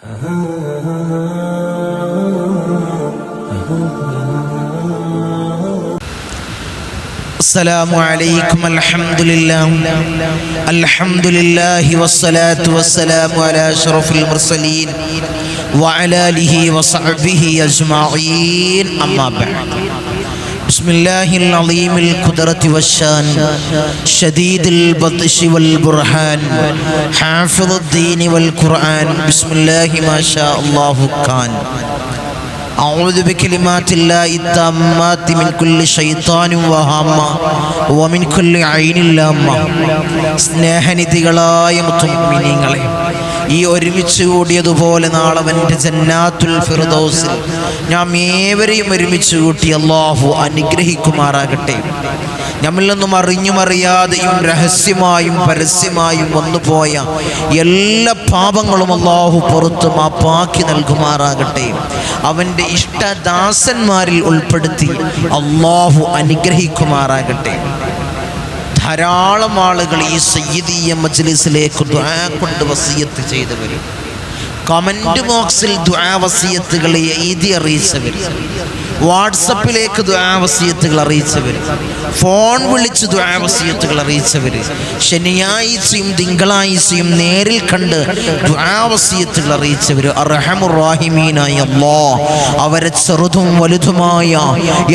السلام عليكم الحمد لله والصلاة والسلام على أشرف المرسلين وعلى آله وصحبه أجمعين أما بعد بسم الله العظيم القدرة والشان شديد البطش والبرهان حافظ الدين والقرآن بسم الله ما شاء الله كان أعوذ بكلمات الله التامات من كل شيطان وهامة ومن كل عين لامة സ്നേഹനിധികളായ മുഅ്മിനീങ്ങളെ, ഈ ഒരുമിച്ച് കൂടിയതുപോലെ നാളെ അവൻ്റെ ജന്നാത്തുൽ ഫിർദൗസിൽ നാം ഏവരെയും ഒരുമിച്ച് കൂട്ടി അല്ലാഹു അനുഗ്രഹിക്കുമാറാകട്ടെ. നമ്മിൽ നിന്നും അറിഞ്ഞും അറിയാതെയും രഹസ്യമായും പരസ്യമായും വന്നുപോയ എല്ലാ പാപങ്ങളും അല്ലാഹു പുറത്ത് മാപ്പാക്കി നൽകുമാറാകട്ടെ. അവൻ്റെ ഇഷ്ടദാസന്മാരിൽ ഉൾപ്പെടുത്തി അല്ലാഹു അനുഗ്രഹിക്കുമാറാകട്ടെ. ധാരാളം ആളുകൾ ഈ സയ്യിദിയ മജ്ലിസിലേക്ക് ദുആ കൊണ്ട് വസിയത്ത് ചെയ്തവർ, കമന്റ് ബോക്സിൽ ദുആ വസിയത്തുകൾ എഴുതി അറിയിച്ചവർ, വാട്സപ്പിലേക്ക് ദുആ വസിയത്തുകൾ അറിയിച്ചവർ, ഫോൺ വിളിച്ച് ദുആ വസിയത്തുകൾ അറിയിച്ചവർ, ശനിയാഴ്ചയും തിങ്കളാഴ്ചയും നേരിൽ കണ്ട് ദുആ വസിയത്തുകൾ അറിയിച്ചവർ, അർഹമുർ റഹീമീനായ അല്ലാഹ് അവരെ ചെറുതും വലുതുമായ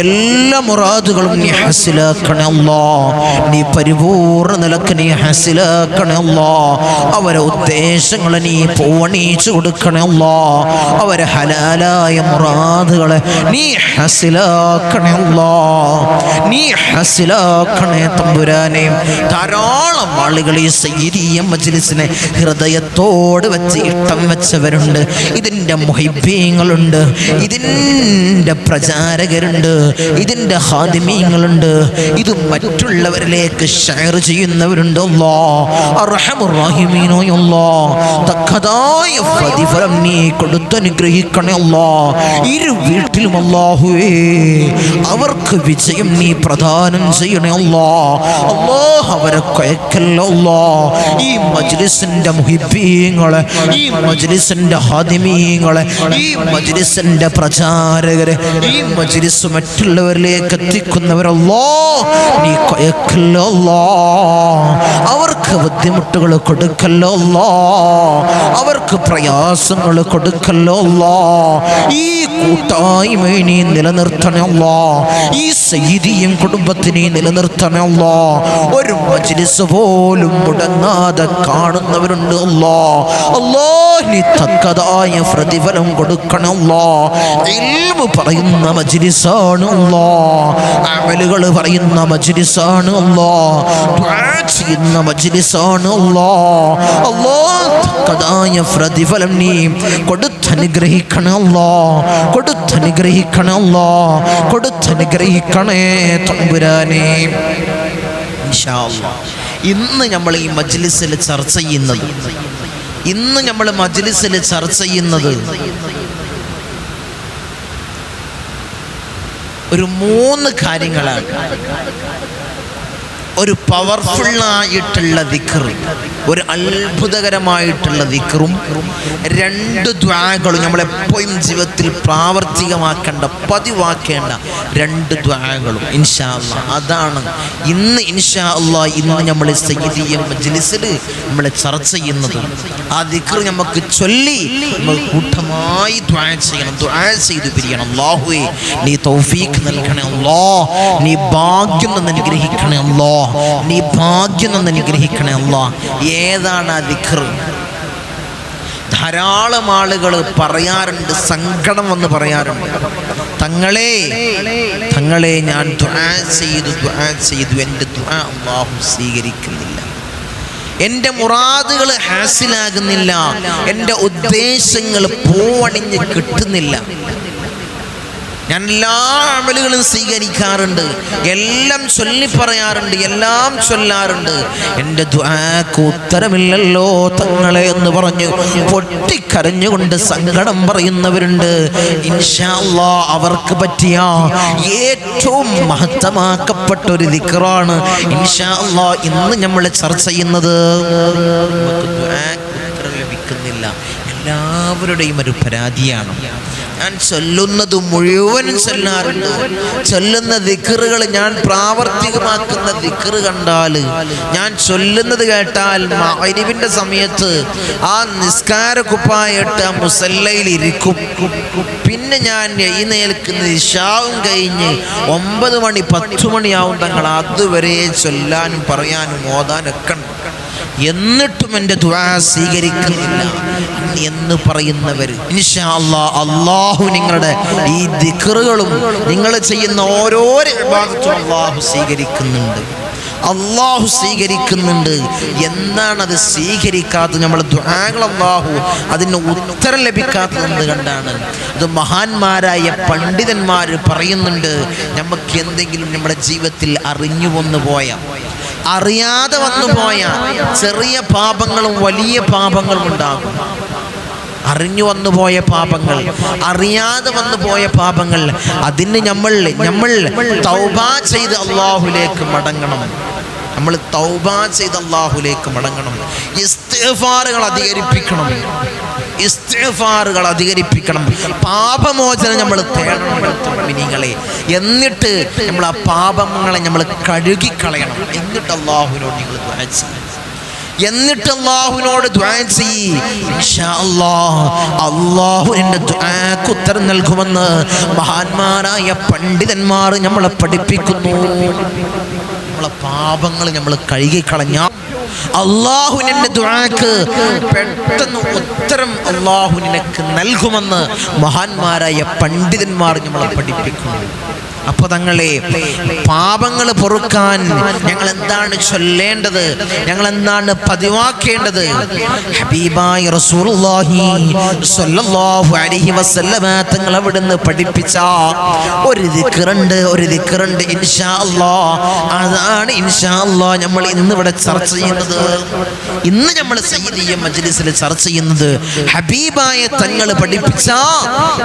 എല്ലാ മുറാദുകളും നീ ഹസിലാക്കണേ അല്ലാഹ്. നീ പരിപൂർണ്ണ നിലക്ക് നീ ഹസിലാക്കണേ അല്ലാഹ്. അവരെ ഉദ്ദേശങ്ങളെ നീ പൂവണിച്ചു കൊടുക്കണേ അല്ലാഹ്. അവരെ ഹലാലായ മുറാദുകളെ നീ ഹസിലാക്കണേ അല്ലാഹ്. നീ ഹസിലാക്കണേ തമ്പുരാനെ. ധാരാളം ആളുകൾ ഈ സയ്യിദിയ മജ്ലിസിനെ ഹൃദയത്തോട് വെച്ച് ഇഷ്ടം വെച്ചവരുണ്ട്. ഇതിൻ്റെ മുഹിബ്ബീങ്ങളുണ്ട്, ഇതിൻ്റെ പ്രചാരകരുണ്ട്, ഇതിൻ്റെ ഖാദിമീങ്ങളുണ്ട്, ഇത് മറ്റുള്ളവരിലേക്ക് ഷെയർ ചെയ്യുന്നവരുണ്ട്. അല്ലാഹ് അർഹമുർ റഹീമീനായ അല്ലാഹ് തക്കതായ പ്രതിഫലം നീ കൊടുത്തനുഗ്രഹിക്കണേ അല്ലാഹ്. ഇരു വീട്ടിലും അല്ലാഹുവേ അവർക്ക് വിജയം നീ പ്രദാനം ചെയ്യണേ അല്ലാഹ്. അല്ലാഹ് അവരെ കൊയക്കല്ല അല്ലാഹ്. ഈ മജ്ലിസിന്റെ മുഹിബ്ബീങ്ങളെ, ഈ മജ്ലിസിന്റെ ഹാദിമീങ്ങളെ, ഈ മജ്ലിസിന്റെ പ്രചാരകരെ, ഈ മജ്ലിസ് മറ്റുള്ളവരിലേക്ക് എത്തിക്കുന്നവരല്ലാഹ് നീ കൊയക്കല്ല അല്ലാഹ്. അവർക്ക് ബുദ്ധിമുട്ടുകൾ കൊടുക്കല്ലോ അല്ലാഹ്. അവർക്ക് പ്രയാസങ്ങൾ കൊടുക്കല്ലോ അല്ലാഹ്. ഈ കൂട്ടായ്മയെ നീ നിലനിർത്തണേ അല്ലാഹ്. ഈ സയ്യിദിയും കുടുംബത്തിനെ നിലനിർത്തണേ അല്ലാഹ്. ഒരു മജ്ലിസ് പോലും മുടങ്ങാതെ കാണുന്നവരുണ്ട് അല്ലാഹ്. അല്ലാഹ് നീ തക്കതായ പ്രതിഫലം കൊടുക്കണം അല്ലാഹ്. ഇൽമു പറയുന്ന മജ്ലിസാണ് അല്ലാഹ്. അമലുകൾ പറയുന്ന മജ്ലിസാണ് അല്ലാഹ്. ദുആ ചെയ്യുന്ന മജ്ലിസാണ് അല്ലാഹ്. അല്ലാഹ് തക്കതായ പ്രതിഫലം നീ കൊടുത്തനുഗ്രഹിക്കണം അല്ലാഹ്. കൊടുത്തനുഗ്രഹിക്കണം അല്ലാഹ്. കൊടുത്തനുഗ്രഹിക്കണേ തമ്പുരാനെ. ഇൻഷാ അല്ലാഹ് ഇന്ന് നമ്മൾ ഈ മജ്ലിസിൽ ചർച്ച ചെയ്യുന്നത് ഒരു 3 കാര്യങ്ങളാണ്. ഒരു പവർഫുള്ളായിട്ടുള്ള ദിക്ർ, ഒരു അത്ഭുതകരമായിട്ടുള്ള ദിക്റും 2 ദുആകളും, നമ്മളെപ്പോഴും ജീവിതത്തിൽ പ്രാവർത്തികമാക്കേണ്ട, പതിവാക്കേണ്ട 2 ദുആകളും ഇൻഷാ അല്ലാഹ്. അതാണ് ഇന്ന് ഇൻഷാ അല്ലാഹ് ഇന്ന് നമ്മൾ സയ്യിദിയ മജ്ലിസിൽ നമ്മൾ ചർച്ച ചെയ്യുന്നത്. ആ ദിക്ർ നമുക്ക് ചൊല്ലി നമ്മൾ കൂട്ടമായി ദുആ ചെയ്യണം, ദുആ ചെയ്തു പിരിയണം. അല്ലാഹുവേ നീ തൗഫീഖ് നൽകണേ അല്ലാഹ്. നീ ഭാഗ്യം അനുഗ്രഹിക്കണേ അല്ലാഹ്. നീ ഭാഗ്യം അനുഗ്രഹിക്കണേ അല്ലാഹ്. ഏതാണ് ആ ദിക്ർ? ധാരാളം ആളുകൾ പറയാറുണ്ട്, സങ്കടം വന്ന് പറയാറുണ്ട്, തങ്ങളെ ഞാൻ ദുആ ചെയ്തു എൻ്റെ ദുആ അല്ലാഹു സ്വീകരിക്കുന്നില്ല, എൻ്റെ മുറാദുകൾ ഹാസിലാകുന്നില്ല, എൻ്റെ ഉദ്ദേശങ്ങൾ പൂവണിഞ്ഞ് കിട്ടുന്നില്ല. ഞാൻ എല്ലാ അമലുകളും സ്വീകരിക്കാറുണ്ട്, എല്ലാം ചൊല്ലി പറയാറുണ്ട്, എല്ലാം ചൊല്ലാറുണ്ട്, എൻ്റെ ദുആക്ക് ഉത്തരമില്ലല്ലോ തങ്ങളെ എന്ന് പറഞ്ഞു പൊട്ടിക്കരഞ്ഞുകൊണ്ട് സങ്കടം പറയുന്നവരുണ്ട്. ഇൻഷാ അല്ലാഹ് അവർക്ക് പറ്റിയ ഏറ്റവും മഹത്തമാക്കപ്പെട്ട ഒരു ദിക്റാണ് ഇൻഷാ അല്ലാഹ് ഇന്ന് നമ്മൾ ചർച്ച ചെയ്യുന്നത്. നമുക്ക് ദുആക്ക് ഉത്തരം ലഭിക്കുന്നില്ല, എല്ലാ എല്ലാവരുടെയും ഒരു പരാതിയാണ്. ഞാൻ ചൊല്ലുന്നത് മുഴുവനും ചൊല്ലാറുണ്ട്. ചൊല്ലുന്ന ദിക്റുകൾ, ഞാൻ പ്രാവർത്തികമാക്കുന്ന ദിക്റ് കണ്ടാൽ, ഞാൻ ചൊല്ലുന്നത് കേട്ടാൽ മഗ്‌രിബിന്റെ സമയത്ത് ആ നിസ്കാര കുപ്പായിട്ട് ആ മുസല്ലയിൽ ഇരിക്കും. പിന്നെ ഞാൻ എഴുന്നേൽക്കുന്നത് ഇശാവും കഴിഞ്ഞ് 9 മണി 10 മണിയാവും തങ്ങൾ അതുവരെ ചൊല്ലാനും പറയാനും ഓതാനൊക്കെ ഉണ്ട്. എന്നിട്ടും എൻ്റെ ദുആ സ്വീകരിക്കുന്നില്ല എന്ന് പറയുന്നവർ, ഇൻഷാ അല്ലാഹ് അല്ലാഹു നിങ്ങളുടെ ഈ ദിക്റുകളും നിങ്ങൾ ചെയ്യുന്ന ഓരോരോ ഇബാദത്തും അല്ലാഹു സ്വീകരിക്കുന്നുണ്ട്. അല്ലാഹു സ്വീകരിക്കുന്നുണ്ട്. എന്നാണത് സ്വീകരിക്കാത്തത്? നമ്മൾ ദുആകൾ അല്ലാഹു അതിന് ഉത്തരം ലഭിക്കാത്തത് എന്ത് കണ്ടാണ്? അത് മഹാന്മാരായ പണ്ഡിതന്മാർ പറയുന്നുണ്ട്. നമുക്ക് എന്തെങ്കിലും നമ്മുടെ ജീവിതത്തിൽ അറിഞ്ഞു വന്നു പോയ, അറിയാതെ വന്നുപോയ ചെറിയ പാപങ്ങളും വലിയ പാപങ്ങളും ഉണ്ടാകും. അറിഞ്ഞു വന്നുപോയ പാപങ്ങൾ, അറിയാതെ വന്നുപോയ പാപങ്ങൾ, അതിന് നമ്മൾ തൗബ ചെയ്ത് അല്ലാഹുവിലേക്ക് മടങ്ങണം. നമ്മൾ തൗബ ചെയ്ത് അല്ലാഹുവിലേക്ക് മടങ്ങണം. ഇസ്തിഗ്ഫാറുകൾ അധികരിപ്പിക്കണം. ഇസ്തിഗ്ഫാറുകൾ അധികരിപ്പിക്കണം. പാപമോചനം നമ്മൾ തേടണം മുഅ്മിനീങ്ങളെ. എന്നിട്ട് നമ്മൾ ആ പാപങ്ങളെ നമ്മൾ കഴുകിക്കളയണം. എന്നിട്ട് അല്ലാഹുവിനോട് നിങ്ങൾ ദുആ ചെയ്യണം. എന്നിട്ട് അല്ലാഹുവിനോട് ദുആ ചെയ്യ്. ഇൻഷാ അല്ലാഹ് അല്ലാഹു എൻ്റെ ദുആക്ക് ഉത്തരം നൽകുമെന്ന് മഹാന്മാരായ പണ്ഡിതന്മാർ നമ്മളെ പഠിപ്പിക്കുന്നു. നമ്മളെ പാപങ്ങൾ നമ്മൾ കഴുകിക്കളഞ്ഞാൽ അല്ലാഹു നിന്റെ ദുആക്ക് പെട്ടെന്ന് ഉത്തരം അല്ലാഹു നിനക്ക് നൽകുമെന്ന് മഹാന്മാരായ പണ്ഡിതന്മാർ നമ്മളെ പഠിപ്പിക്കുന്നു. അപ്പോൾ തങ്ങളെ, പാപങ്ങൾ പൊറുക്കാൻ ഞങ്ങൾ എന്താണ് ചൊല്ലേണ്ടത്? ഞങ്ങൾ എന്താണ് പതിവാക്കേണ്ടത്? ഹബീബായ റസൂലുള്ളാഹി സ്വല്ലല്ലാഹു അലൈഹി വസല്ലമ തങ്ങൾ അവിടുന്ന് പഠിപ്പിച്ച ഒരു ദിക്റുണ്ട് ഇൻഷാ അല്ലാഹ്. അതാണ് ഇൻഷാ അല്ലാഹ് നമ്മൾ ഇന്നിവിടെ ചർച്ച ചെയ്യുന്നത്. ഇന്ന് നമ്മൾ സയ്യിദിയ മജ്ലിസിൽ ചർച്ച ചെയ്യുന്നത് ഹബീബായ തങ്ങൾ പഠിപ്പിച്ച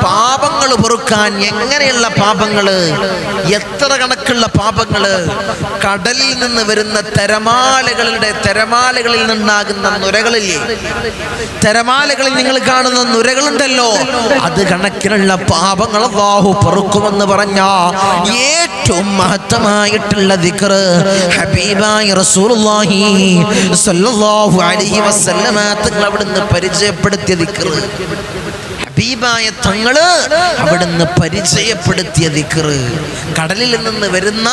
പാപങ്ങൾ പൊറുക്കാൻ. എങ്ങനെയുള്ള പാപങ്ങള്? എത്ര കണക്കുള്ള പാപങ്ങള്? കടലിൽ നിന്ന് വരുന്ന തിരമാലകളിൽ നിന്നാകുന്ന നുരകളില്ലേ? തിരമാലകളിൽ നിങ്ങൾ കാണുന്ന നുരകളുണ്ടല്ലോ, അത് കണക്കിനുള്ള പാപങ്ങൾ അല്ലാഹു പൊറുക്കുമെന്ന് പറഞ്ഞ ഏറ്റവും മഹത്തമായിട്ടുള്ള ദിക്ർ ഹബീബായ റസൂലുള്ളാഹി സ്വല്ലല്ലാഹു അലൈഹി വസല്ലമ തങ്ങൾ അവിടുന്ന് പരിചയപ്പെടുത്തിയ ദിക്ർ. ഹബീബായ തങ്ങള് അവിടുന്ന് പരിചയപ്പെടുത്തിയ ദിക്റ്. കടലിൽ നിന്ന് വരുന്ന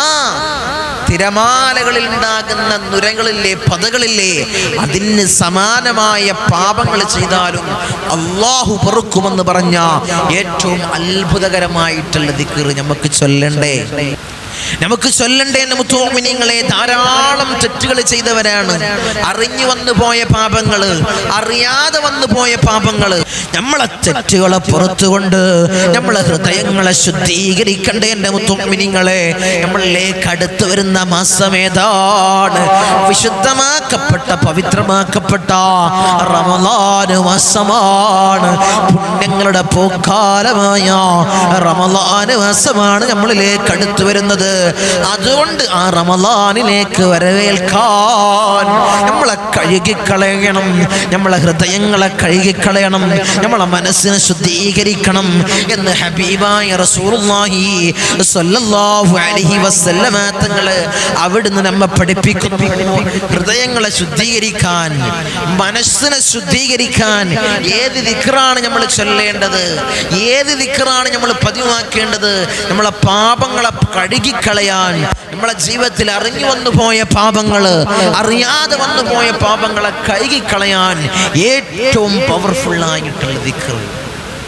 തിരമാലകളിൽ ഉണ്ടാകുന്ന നുരകളില്ലേ, പതകളില്ലേ, അതിന് സമാനമായ പാപങ്ങൾ ചെയ്താലും അല്ലാഹു പൊറുക്കുമെന്ന് പറഞ്ഞ ഏറ്റവും അത്ഭുതകരമായിട്ടുള്ള ദിക്റ് നമുക്ക് ചൊല്ലണ്ടേ? മുഅ്മിനീങ്ങളെ, ധാരാളം തെറ്റുകൾ ചെയ്തവരാണ്. അറിഞ്ഞു വന്നു പോയ പാപങ്ങള്, അറിയാതെ വന്നു പോയ പാപങ്ങള്. നമ്മളെ തെറ്റുകളെ പുറത്തുകൊണ്ട് നമ്മളെ ഹൃദയങ്ങളെ ശുദ്ധീകരിക്കണ്ടേ എൻ്റെ മുഅ്മിനീങ്ങളെ? നമ്മളിലേക്ക് അടുത്ത് വരുന്ന മാസമേതാണ്? വിശുദ്ധമാക്കപ്പെട്ട പവിത്രമാക്കപ്പെട്ട റമളാൻ മാസമാണ്. പുണ്യങ്ങളുടെ പൂക്കാലമായ റമളാൻ മാസമാണ് നമ്മളിലേക്ക് അടുത്ത് വരുന്നത്. അതുകൊണ്ട് ആ റമളാനിലേക്ക് വരവേൽക്കാൻ നമ്മളെ കഴുകിക്കളയണം. നമ്മളെ ഹൃദയങ്ങളെ കഴുകിക്കളയണം. നമ്മളെ മനസ്സിനെ ശുദ്ധീകരിക്കണം എന്ന് ഹബീബായ റസൂലുള്ളാഹി സ്വല്ലല്ലാഹു അലൈഹി വസല്ലമ തങ്ങൾ അവിടുന്ന് നമ്മെ പഠിപ്പിക്കുന്നു. ഹൃദയങ്ങളെ ശുദ്ധീകരിക്കാൻ, മനസ്സിനെ ശുദ്ധീകരിക്കാൻ ഏത് ദിക്റാണ് നമ്മൾ ചൊല്ലേണ്ടത്? ഏത് ദിക്റാണ് നമ്മൾ പതിവാക്കേണ്ടത്? നമ്മളെ പാപങ്ങളെ കഴുകിക്കളയാൻ, നമ്മളെ ജീവിതത്തിൽ അറിഞ്ഞു വന്നു പോയ പാപങ്ങള്, അറിയാതെ വന്നു പോയ പാപങ്ങളെ കഴുകിക്കളയാൻ ഏറ്റവും പവർഫുൾ ആയിട്ടുള്ള ദിക്ർ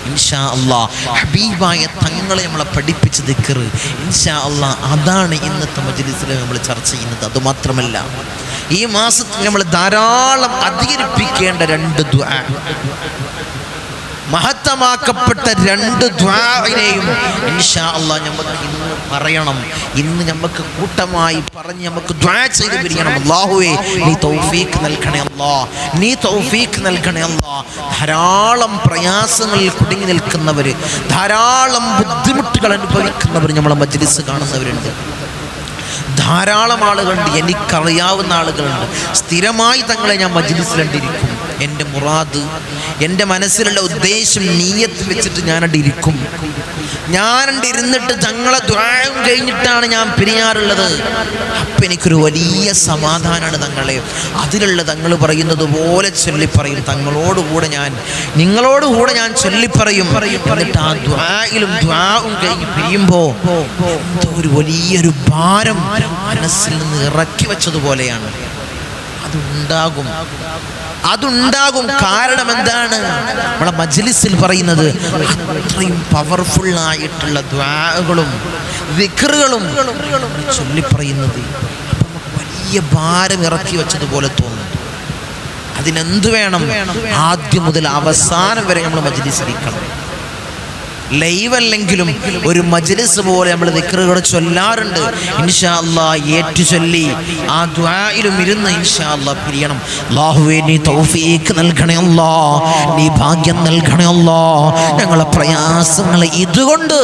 ഇൻഷാ അല്ലാഹ് ഹബീബായ തങ്ങളെ നമ്മളെ പഠിപ്പിച്ച ദിക്ർ ഇൻഷാ അല്ലാഹ്. അതാണ് ഇന്നത്തെ മജ്ലിസിൽ നമ്മൾ ചർച്ച ചെയ്യുന്നത്. അതുമാത്രമല്ല, ഈ മാസത്തിൽ നമ്മൾ ധാരാളം അധികരിപ്പിക്കേണ്ട 2 ദുആ, മഹത്തമാക്കപ്പെട്ട 2 ദുആഇനെയും ഇൻഷാ അല്ലാഹ് നമുക്ക് ഇന്ന് പറയണം. ഇന്ന് നമുക്ക് കൂട്ടമായി പറഞ്ഞ് നമുക്ക് ദുആ ചെയ്ത് പിരിയണം. അല്ലാഹുവേ, നീ തൗഫീഖ് നൽകണേ അല്ലാഹ്, നീ തൗഫീഖ് നൽകണേ അല്ലാഹ്. ധാരാളം പ്രയാസങ്ങളിൽ കുടുങ്ങി നിൽക്കുന്നവർ, ധാരാളം ബുദ്ധിമുട്ടുകൾ അനുഭവിക്കുന്നവർ നമ്മളെ മജ്ലിസ് കാണുന്നവരുണ്ട്. ധാരാളം ആളുകളുണ്ട്, എനിക്കറിയാവുന്ന ആളുകളുണ്ട്. സ്ഥിരമായി തങ്ങളെ ഞാൻ മജ്ലിസിൽ കണ്ടിരിക്കും. എൻ്റെ മുറാദ്, എൻ്റെ മനസ്സിലുള്ള ഉദ്ദേശം നീയത്ത് വെച്ചിട്ട് ഞാനണ്ട് ഇരിക്കും. ഞാനണ്ട് ഇരുന്നിട്ട് തങ്ങളെ ദുആയും കഴിഞ്ഞിട്ടാണ് ഞാൻ പിരിയാറുള്ളത്. അപ്പം എനിക്കൊരു വലിയ സമാധാനമാണ് തങ്ങളെ. അതിലുള്ള തങ്ങൾ പറയുന്നത് പോലെ ചൊല്ലിപ്പറയും. നിങ്ങളോടുകൂടെ ഞാൻ ചൊല്ലിപ്പറയും. എന്നിട്ട് ആ ദുആയും കഴിഞ്ഞ് പിരിയുമ്പോൾ ഒരു വലിയൊരു ഭാരം മനസ്സിൽ നിന്ന് ഇറക്കി വെച്ചതുപോലെയാണ്. അതുണ്ടാകും. കാരണം എന്താണ്? നമ്മളെ മജ്ലിസിൽ പറയുന്നത് അത്രയും പവർഫുൾ ആയിട്ടുള്ള ദുആകളും ദിക്റുകളും ചൊല്ലിപ്പറയുന്നത് വലിയ ഭാരം ഇറക്കി വെച്ചതുപോലെ തോന്നുന്നു. അതിനെന്ത് വേണം? ആദ്യം മുതൽ അവസാനം വരെ നമ്മൾ മജ്ലിസിലിരിക്കണം. ലൈവ് അല്ലെങ്കിലും ഒരു മജ്ലിസ് പോലെ നമ്മൾ ദിക്റുകൾ ചൊല്ലാറുണ്ട്. ഇൻഷാ അല്ലാഹ് ഏറ്റു ചൊല്ലി ആ ദുആയിലും ഇരുന്ന് ഇൻഷാ അല്ലാഹ് പിരിയണം. അല്ലാഹുവേ നീ തൗഫീഖ് നൽകണേ അല്ലാഹ്, നീ ഭാഗ്യം നൽകണേ അല്ലാഹ്. ഞങ്ങളെ പ്രയാസങ്ങൾ ഇതുകൊണ്ട്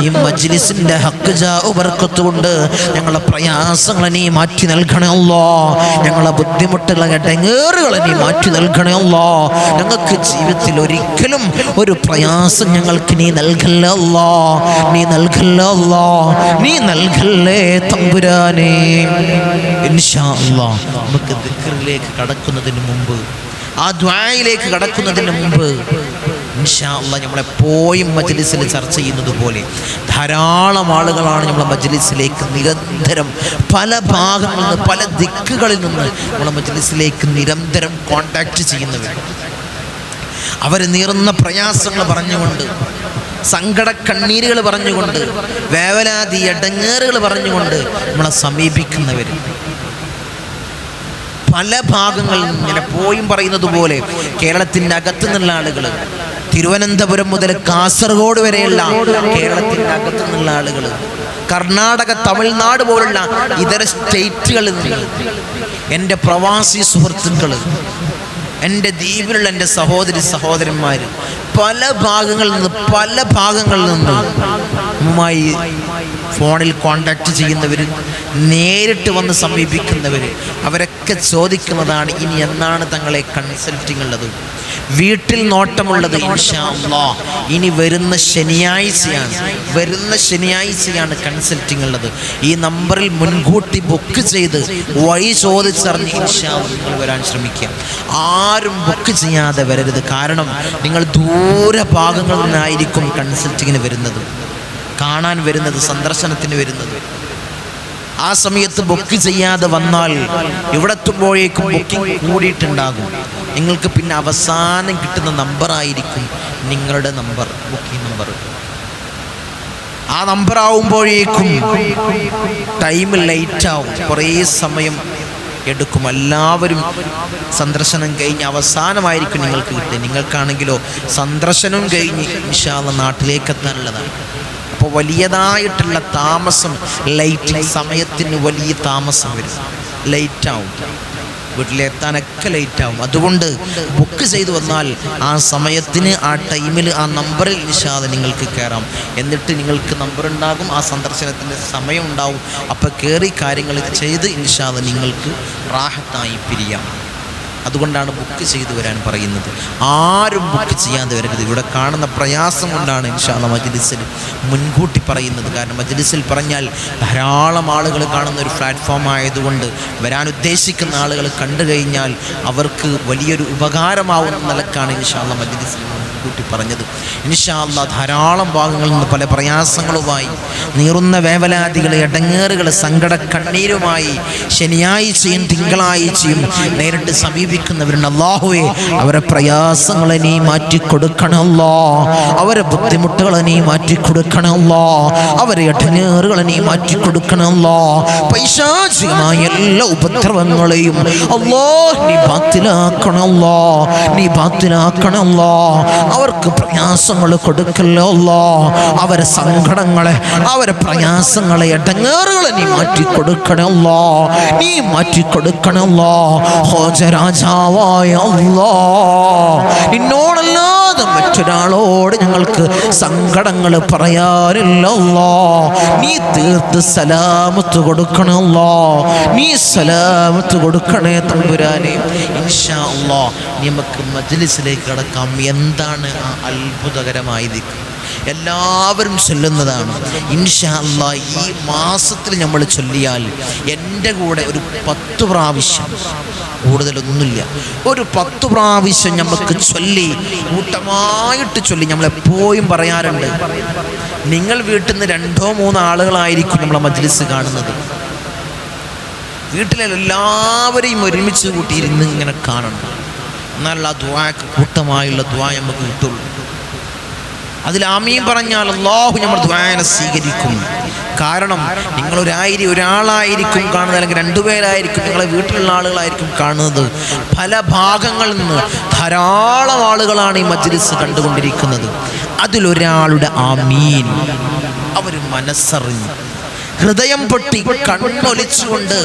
ഈ മജ്ലിസിന്റെ ഹഖ് ജാഉ ബർക്കത്ത് കൊണ്ട് ഞങ്ങളെ പ്രയാസങ്ങളെ നീ മാറ്റി നൽകണേ അല്ലാഹ്. ഞങ്ങളെ ബുദ്ധിമുട്ടുകളെ ഇടങ്ങേറുകളെ നീ മാറ്റി നൽകണേ അല്ലാഹ്. ഞങ്ങൾക്ക് ജീവിതത്തിൽ ഒരിക്കലും ഒരു പ്രയാസം ഞങ്ങൾക്ക് നീ നൽകല്ലേ അല്ലാഹ്, നീ നൽകല്ലേ തമ്പുരാനേ. ഇൻഷാ അല്ലാഹ് നമുക്ക് ദിക്റിലേക്ക് കടക്കുന്നതിന് മുമ്പ്, ആ ദുആയിലേക്ക് കടക്കുന്നതിന് മുമ്പ് ഇൻഷാ അല്ലാഹ് നമ്മളെപ്പോഴും മജ്ലിസിൽ ചർച്ച ചെയ്യുന്നത് പോലെ ധാരാളം ആളുകളാണ് നമ്മളെ മജ്ലിസിലേക്ക് നിരന്തരം പല ഭാഗങ്ങളിൽ നിന്ന്, പല ദിക്കുകളിൽ നിന്ന് നമ്മളെ മജ്ലിസിലേക്ക് നിരന്തരം കോണ്ടാക്ട് ചെയ്യുന്നവർ. അവർ നീറുന്ന പ്രയാസങ്ങൾ പറഞ്ഞുകൊണ്ട്, സങ്കട കണ്ണീരുകൾ പറഞ്ഞുകൊണ്ട്, വേവലാതി ഇടങ്ങേറുകൾ പറഞ്ഞുകൊണ്ട് നമ്മളെ സമീപിക്കുന്നവർ പല ഭാഗങ്ങളിൽ നിന്ന്. ഞാൻ എപ്പോഴും പറയുന്നത് പോലെ കേരളത്തിൻ്റെ അകത്തു നിന്നുള്ള ആളുകൾ, തിരുവനന്തപുരം മുതൽ കാസർഗോഡ് വരെയുള്ള കേരളത്തിൻ്റെ അകത്തു നിന്നുള്ള ആളുകൾ, കർണാടക, തമിഴ്നാട് പോലുള്ള ഇതര സ്റ്റേറ്റുകളിൽ നിന്ന് എൻ്റെ പ്രവാസി സുഹൃത്തുക്കൾ, എൻ്റെ ദ്വീപിലുള്ള എൻ്റെ സഹോദരന്മാർ പല ഭാഗങ്ങളിൽ നിന്ന് ഉമ്മായി ഫോണിൽ കോണ്ടാക്ട് ചെയ്യുന്നവർ, നേരിട്ട് വന്ന് സമീപിക്കുന്നവർ, അവരൊക്കെ ചോദിക്കുന്നതാണ് ഇനി എന്നാണ് തങ്ങളെ കൺസൾട്ടിങ് ഉള്ളത്, വീട്ടിൽ നോട്ടമുള്ളത്. ഇൻഷാ അല്ലാഹ് ഇനി വരുന്ന ശനിയാഴ്ചയാണ് കൺസൾട്ടിങ് ഉള്ളത്. ഈ നമ്പറിൽ മുൻകൂട്ടി ബുക്ക് ചെയ്ത് വഴി ചോദിച്ചറിഞ്ഞ് ഇൻഷാ അല്ലാഹ് നിങ്ങൾ വരാൻ ശ്രമിക്കുക. ആരും ബുക്ക് ചെയ്യാതെ വരരുത്. കാരണം നിങ്ങൾ ദൂരഭാഗങ്ങളിൽ നിന്നായിരിക്കും കൺസൾട്ടിങ്ങിന് വരുന്നത്, കാണാൻ വരുന്നത്, സന്ദർശനത്തിന് വരുന്നത്. ആ സമയത്ത് ബുക്ക് ചെയ്യാതെ വന്നാൽ ഇവിടെ എത്തുമ്പോഴേക്കും ബുക്കിംഗ് കൂടിയിട്ടുണ്ടാകും. നിങ്ങൾക്ക് പിന്നെ അവസാനം കിട്ടുന്ന നമ്പറായിരിക്കും നിങ്ങളുടെ നമ്പർ, ബുക്കിംഗ് നമ്പർ. ആ നമ്പർ ആവുമ്പോഴേക്കും ടൈം ലേറ്റ് ആവും, കുറേ സമയം എടുക്കും. എല്ലാവരും സന്ദർശനം കഴിഞ്ഞ് അവസാനമായിരിക്കും നിങ്ങൾക്ക് കിട്ടുക. നിങ്ങൾക്കാണെങ്കിലോ സന്ദർശനം കഴിഞ്ഞ് ഇൻഷാ അല്ലാഹ് നാട്ടിലേക്ക് എത്താനുള്ളതാണ്. അപ്പോൾ വലിയതായിട്ടുള്ള താമസം, ലൈറ്റിംഗ് സമയത്തിന് വലിയ താമസം വരും, ലേറ്റാവും, വീട്ടിലെത്താനൊക്കെ ലേറ്റാവും. അതുകൊണ്ട് ബുക്ക് ചെയ്തു വന്നാൽ ആ സമയത്തിന്, ആ ടൈമിൽ, ആ നമ്പറിൽ ഇൻഷാ അല്ലാഹ് നിങ്ങൾക്ക് കയറാം. എന്നിട്ട് നിങ്ങൾക്ക് നമ്പർ ഉണ്ടാകും, ആ സന്ദർശനത്തിൻ്റെ സമയം ഉണ്ടാവും. അപ്പോൾ കയറി കാര്യങ്ങൾ ചെയ്ത് ഇൻഷാ അല്ലാഹ് നിങ്ങൾക്ക് റാഹത്തായി പിരിയാം. അതുകൊണ്ടാണ് ബുക്ക് ചെയ്തു വരാൻ പറയുന്നത്. ആരും ബുക്ക് ചെയ്യാതെ വരരുത്. ഇവിടെ കാണുന്ന പ്രയാസം കൊണ്ടാണ് ഇൻഷാ അല്ലാഹ് മജ്ലിസിൽ മുൻകൂട്ടി പറയുന്നത്. കാരണം മജ്ലിസിൽ പറഞ്ഞാൽ ധാരാളം ആളുകൾ കാണുന്ന ഒരു പ്ലാറ്റ്ഫോം ആയതുകൊണ്ട് വരാൻ ഉദ്ദേശിക്കുന്ന ആളുകൾ കണ്ടു കഴിഞ്ഞാൽ അവർക്ക് വലിയൊരു ഉപകാരമാവുന്ന നിലക്കാണ് ഇൻഷാ അല്ലാഹ് മജ്ലിസിൽ മുൻകൂട്ടി പറഞ്ഞത്. ഇൻഷാ അല്ലാഹ് ധാരാളം ഭാഗങ്ങളിൽ നിന്ന് പല പ്രയാസങ്ങളുമായി, നീറുന്ന വേവലാതികൾ, ഇടങ്ങേറുകൾ, സങ്കട കണ്ണീരുമായി ശനിയാഴ്ചയും തിങ്കളാഴ്ചയും നേരിട്ട് സമീപിക്കുന്നവരുണ്ട്. അല്ലാഹുവേ അവരെ പ്രയാസങ്ങളെ നീ മാറ്റിക്കൊടുക്കണം അല്ലാഹ്, അവരെ ബുദ്ധിമുട്ടുകളെ നീ മാറ്റിക്കൊടുക്കണം അല്ലാഹ്, അവരെ ഇടങ്ങേറുകളെ നീ മാറ്റിക്കൊടുക്കണം അല്ലാഹ്. പൈശാചികമായ എല്ലാ ഉപദ്രവങ്ങളെയും അല്ലാഹ് നീ ബാത്തിലാക്കണം അല്ലാഹ്, നീ ബാത്തിലാക്കണം അല്ലാഹ്. അവർക്ക് പ്രയാസങ്ങൾ കൊടുക്കല്ലോ അല്ലാ. അവരെ സങ്കടങ്ങളെ, അവരെ പ്രയാസങ്ങളെ, ഇടങ്ങേറുകളെ നീ മാറ്റിക്കൊടുക്കണേ അല്ലാ. നീ മാറ്റിക്കൊടുക്കണേ അല്ലാ. ഹോജരാജാവായ അല്ലാ, നിന്നോടല്ലാതെ മറ്റൊരാളോട് ഞങ്ങൾക്ക് സങ്കടങ്ങൾ പറയാനില്ല അല്ലാ. നീ തീർത്ത് സലാമത്ത് കൊടുക്കണേ അല്ലാ. നീ സലാമത്ത് കൊടുക്കണേ തമ്പുരാനെ. ഇൻഷാ അല്ലാഹ് നമുക്ക് മജ്ലിസിലേക്ക് കടക്കാം. എന്താണ് ആ അത്ഭുതകരമായ ദിക്ർ? എല്ലാവരും ചൊല്ലുന്നതാണ്. ഇൻഷാ അല്ലാഹ് ഈ മാസത്തിൽ നമ്മൾ ചൊല്ലിയാൽ എൻ്റെ കൂടെ ഒരു 10 പ്രാവശ്യം, കൂടുതലൊന്നുമില്ല, ഒരു 10 പ്രാവശ്യം നമുക്ക് ചൊല്ലി, കൂട്ടമായിട്ട് ചൊല്ലി. നമ്മളെപ്പോഴും പറയാറുണ്ട്, നിങ്ങൾ വീട്ടിൽ നിന്ന് 2-3 ആളുകളായിരിക്കും നമ്മളെ മജ്ലിസ് കാണുന്നത്. വീട്ടിലെ എല്ലാവരെയും ഒരുമിച്ച് കൂട്ടിയിരുന്ന് ഇങ്ങനെ കാണണം. എന്നാൽ ആ ദുആക്ക് കൂട്ടമായുള്ള ദുആ നമുക്ക് കിട്ടുള്ളൂ. അതിൽ ആമീൻ പറഞ്ഞാൽ അല്ലാഹു നമ്മുടെ ദുആനെ സ്വീകരിക്കും. കാരണം നിങ്ങൾ ഒരാളായിരിക്കും കാണുന്നത്, അല്ലെങ്കിൽ 2 പേരായിരിക്കും, നിങ്ങളെ വീട്ടിലുള്ള ആളുകളായിരിക്കും കാണുന്നത്. പല ഭാഗങ്ങളിൽ നിന്ന് ധാരാളം ആളുകളാണ് ഈ മജ്ലിസ് കണ്ടുകൊണ്ടിരിക്കുന്നത്. അതിലൊരാളുടെ ആമീൻ അവർ മനസ്സറിഞ്ഞ്, ഹൃദയം പൊട്ടി, കണ്ണൊലിച്ചുകൊണ്ട്